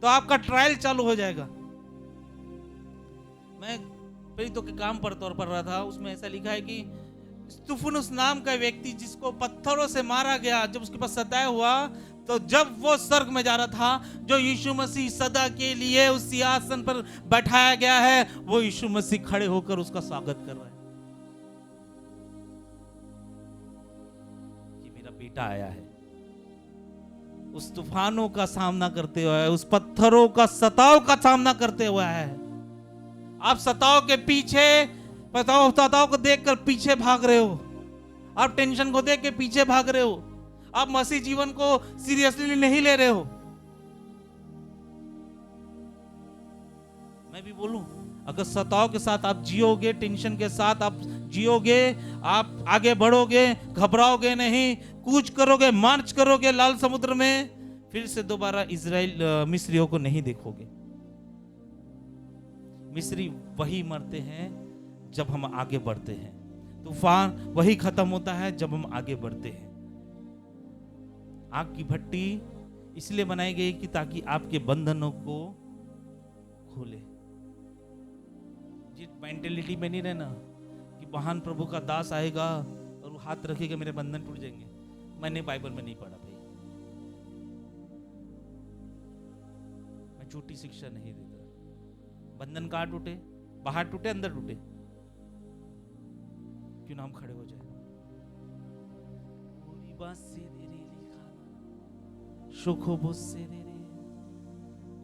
Speaker 1: तो आपका ट्रायल चालू हो जाएगा। मैं प्रेरितों के काम पर तौर पर रहा था, उसमें ऐसा लिखा है कि स्तिफनुस नाम का व्यक्ति जिसको पत्थरों से मारा गया, जब उसके पास सताया हुआ, तो जब वो स्वर्ग में जा रहा था, जो यीशु मसीह सदा के लिए उस सिंहासन पर बैठाया गया है, वो यीशु मसीह खड़े होकर उसका स्वागत कर रहा है कि मेरा बेटा आया है। उस तूफानों का सामना करते हुए, उस पत्थरों का सताव का सामना करते हुए है। आप सताव के पीछे, सताव को देखकर पीछे भाग रहे हो, आप टेंशन को देख के पीछे भाग रहे हो, आप मसीह जीवन को सीरियसली नहीं ले रहे हो। मैं भी बोलूं, अगर सताव के साथ आप जियोगे, टेंशन के साथ आप जियोगे, आप आगे बढ़ोगे, घबराओगे नहीं, कूच करोगे, मार्च करोगे लाल समुद्र में, फिर से दोबारा मिस्रियों को नहीं देखोगे। मिस्री वही मरते हैं जब हम आगे बढ़ते हैं। तूफान वही खत्म होता है जब हम आगे बढ़ते हैं। आग की भट्टी इसलिए बनाई गई कि ताकि आपके बंधनों को खोले। जिस मेंटेलिटी में नहीं रहना कि महान प्रभु का दास आएगा और वो हाथ रखेगा मेरे बंधन टूट जाएंगे। मैंने बाइबल में नहीं पढ़ा भाई, मैं झूठी शिक्षा नहीं देता। बंधन कहाँ टूटे? बाहर टूटे, अंदर टूटे, क्यों ना हम खड़े हो जाए।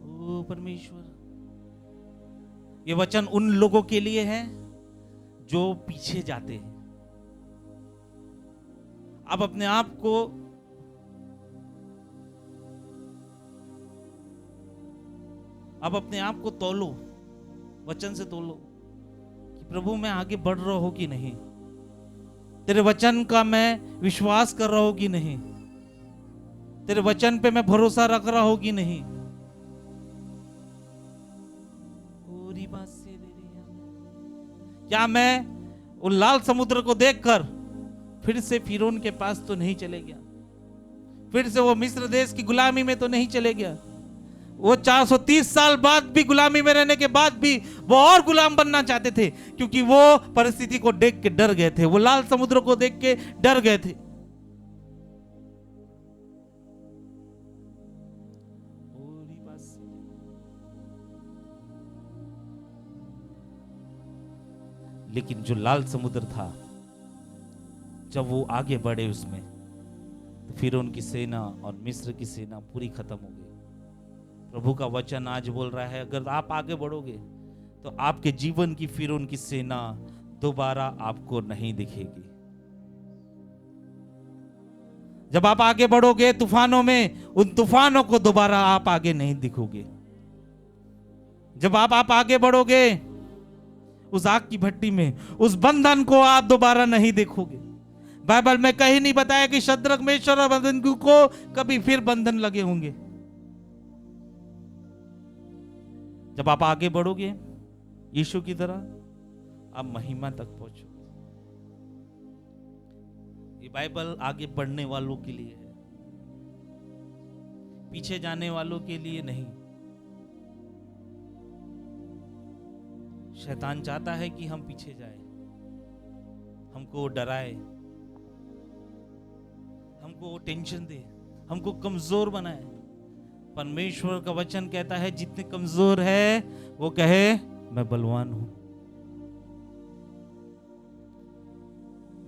Speaker 1: ओ परमेश्वर, ये वचन उन लोगों के लिए है जो पीछे जाते हैं। आप अपने आप को तोलो, वचन से तोलो कि प्रभु मैं आगे बढ़ रहा हूं कि नहीं, तेरे वचन का मैं विश्वास कर रहा हूं कि नहीं, तेरे वचन पे मैं भरोसा रख रहा हूं कि नहीं। क्या मैं उन लाल समुद्र को देखकर फिर से फिरौन के पास तो नहीं चले गया, फिर से वो मिस्र देश की गुलामी में तो नहीं चले गया। वो 430 साल बाद भी गुलामी में रहने के बाद भी वो और गुलाम बनना चाहते थे, क्योंकि वो परिस्थिति को देख के डर गए थे, वो लाल समुद्र को देख के डर गए थे। लेकिन जो लाल समुद्र था, जब वो आगे बढ़े उसमें, तो फिर उनकी सेना और मिस्र की सेना पूरी खत्म हो गई। प्रभु का वचन आज बोल रहा है, अगर आप आगे बढ़ोगे तो आपके जीवन की फिर उनकी सेना दोबारा आपको नहीं दिखेगी। जब आप आगे बढ़ोगे तूफानों में, उन तूफानों को दोबारा आप आगे नहीं दिखोगे। जब आप आगे बढ़ोगे उस आग की भट्टी में, उस बंधन को आप दोबारा नहीं देखोगे। बाइबल में कहीं नहीं बताया कि शद्रक, मेशक और अबेदनगो को कभी फिर बंधन लगे होंगे। जब आप आगे बढ़ोगे यीशु की तरह, आप महिमा तक पहुंचोगे। ये बाइबल आगे बढ़ने वालों के लिए है, पीछे जाने वालों के लिए नहीं। शैतान चाहता है कि हम पीछे जाए, हमको डराए, हमको टेंशन दे, हमको कमजोर बनाए। परमेश्वर का वचन कहता है जितने कमजोर है वो कहे मैं बलवान हूं।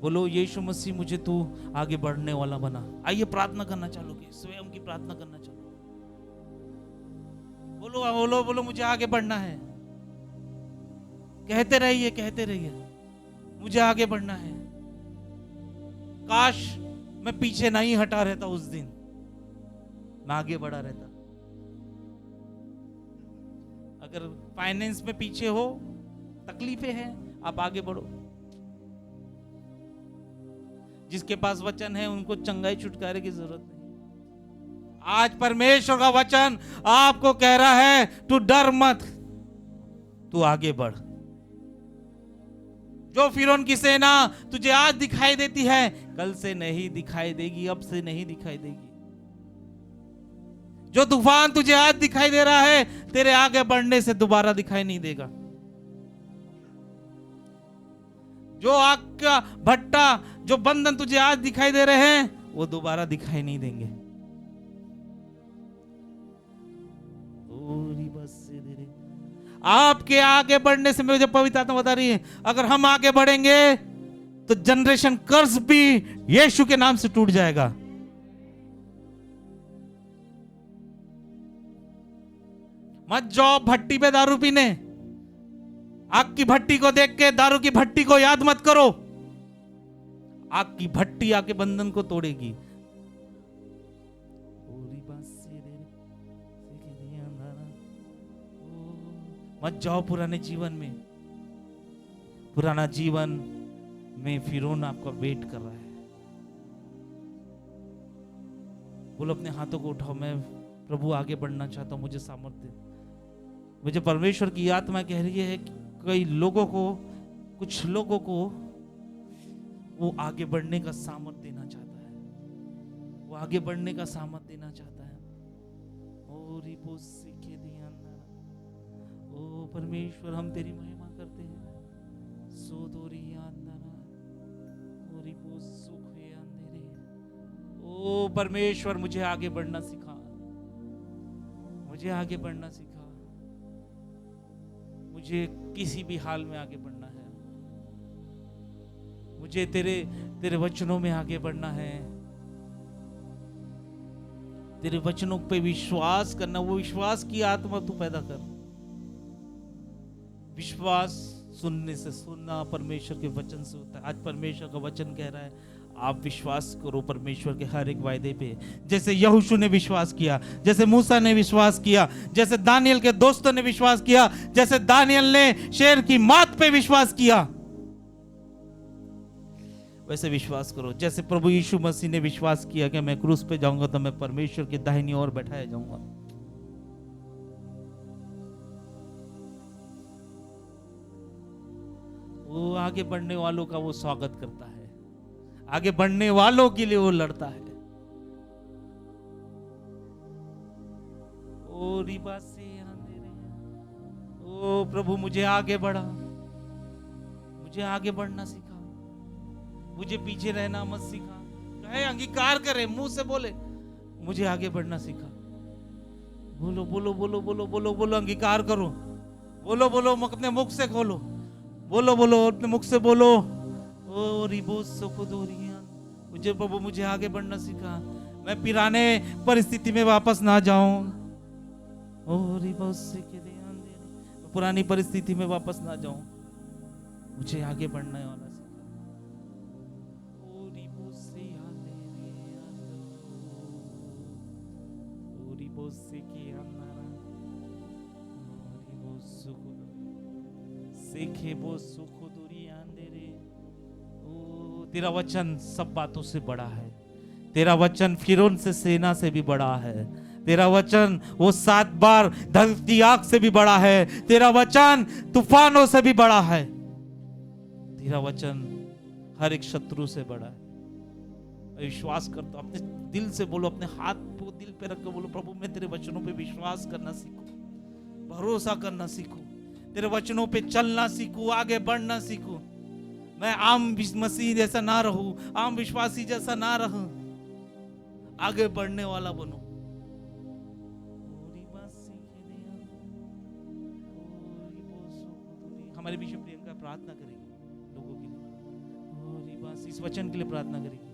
Speaker 1: बोलो यीशु मसीह मुझे तू आगे बढ़ने वाला बना। आइए प्रार्थना करना चालू कीजिए, स्वयं की प्रार्थना करना चालू। बोलो बोलो बोलो, मुझे आगे बढ़ना है। कहते रहिए मुझे आगे बढ़ना है। काश मैं पीछे नहीं हटा रहता, उस दिन मैं आगे बढ़ा रहता। अगर फाइनेंस में पीछे हो, तकलीफें हैं, आप आगे बढ़ो। जिसके पास वचन है उनको चंगाई छुटकारे की जरूरत नहीं। आज परमेश्वर का वचन आपको कह रहा है, तू डर मत, तू आगे बढ़। जो फिरौन की सेना तुझे आज दिखाई देती है, कल से नहीं दिखाई देगी, अब से नहीं दिखाई देगी। जो तूफान तुझे आज दिखाई दे रहा है, तेरे आगे बढ़ने से दोबारा दिखाई नहीं देगा। जो आग का भट्टा, जो बंधन तुझे आज दिखाई दे रहे हैं, वो दोबारा दिखाई नहीं देंगे। आपके आगे बढ़ने से, मुझे पवित्र आत्मा बता रही है, अगर हम आगे बढ़ेंगे तो जनरेशन कर्ज भी यीशु के नाम से टूट जाएगा। मत जाओ भट्टी पे दारू पीने। आग की भट्टी को देख के दारू की भट्टी को याद मत करो। आग की भट्टी आके बंधन को तोड़ेगी। मत जाओ पुराने जीवन में। पुराना जीवन में फिरौन आपका वेट कर रहा है। बोलो अपने हाथों को उठाओ, मैं प्रभु आगे बढ़ना चाहता हूं, मुझे सामर्थ्य। मुझे परमेश्वर की आत्मा कह रही है कि कई लोगों को, कुछ लोगों को वो आगे बढ़ने का सामर्थ्य देना चाहता है। वो आगे बढ़ने का सामर्थ्य देना चाहता है। ओ परमेश्वर, हम तेरी महिमा करते हैं। ओ परमेश्वर, मुझे आगे बढ़ना सिखा, मुझे आगे बढ़ना सिखा। मुझे किसी भी हाल में आगे बढ़ना है। मुझे तेरे वचनों में आगे बढ़ना है। तेरे वचनों पे विश्वास करना, वो विश्वास की आत्मा तू पैदा कर। विश्वास सुनने से, सुनना परमेश्वर के वचन से होता है। आज परमेश्वर का वचन कह रहा है, आप विश्वास करो परमेश्वर के हर एक वायदे पे। जैसे यहोशू ने विश्वास किया, जैसे मूसा ने विश्वास किया, जैसे दानियल के दोस्तों ने विश्वास किया, जैसे दानियल ने शेर की मात पे विश्वास किया, वैसे विश्वास करो। जैसे प्रभु यीशु मसीह ने विश्वास किया कि मैं क्रूस पे जाऊंगा तो मैं परमेश्वर की दाहिनी ओर बैठाया जाऊंगा। वो आगे बढ़ने वालों का वो स्वागत करता है। आगे बढ़ने वालों के लिए वो लड़ता है। ओ रिबा से ओ प्रभु, मुझे आगे बढ़ा, मुझे आगे बढ़ना सिखा, मुझे पीछे रहना मत सिखा। कहे अंगीकार करे, मुंह से बोले मुझे आगे बढ़ना सिखा। बोलो बोलो बोलो बोलो बोलो बोलो, अंगीकार करो। बोलो बोलो, अपने मुख से खोलो। बोलो बोलो, अपने मुख से बोलो। ओ रिबोस सुखदोरिया, मुझे प्रभु, मुझे आगे बढ़ना सिखा। मैं पुराने परिस्थिति में वापस ना जाऊं। ओ रिबोस से पुरानी परिस्थिति में वापस ना जाऊं। मुझे आगे बढ़ने वाला सिखा। ओ रिबोस से ओ रिबोस से की अंदर रिबोस सुख सेखे बो सुख दूरी अंधेरे। ओ तेरा वचन सब बातों से बड़ा है। तेरा वचन फिरौन से, सेना से भी बड़ा है। तेरा वचन वो 7 बार धरती आग से भी बड़ा है। तेरा वचन तूफानों से भी बड़ा है। तेरा वचन हर एक शत्रु से बड़ा है। मैं विश्वास करता हूं। अपने दिल से बोलो, अपने हाथ को दिल पे रख के बोलो, प्रभु मैं तेरे वचनों पे विश्वास करना सीखूं, भरोसा करना सीखूं, तेरे वचनों पे चलना सीखूं, आगे बढ़ना सीखूं। मैं आम मसीह जैसा ना रहूं, आम विश्वासी जैसा ना रहूं, आगे बढ़ने वाला बनूं। हमारे बिशप प्रियंका प्रार्थना करेगी लोगों के लिए। बस इस वचन के लिए प्रार्थना करेगी।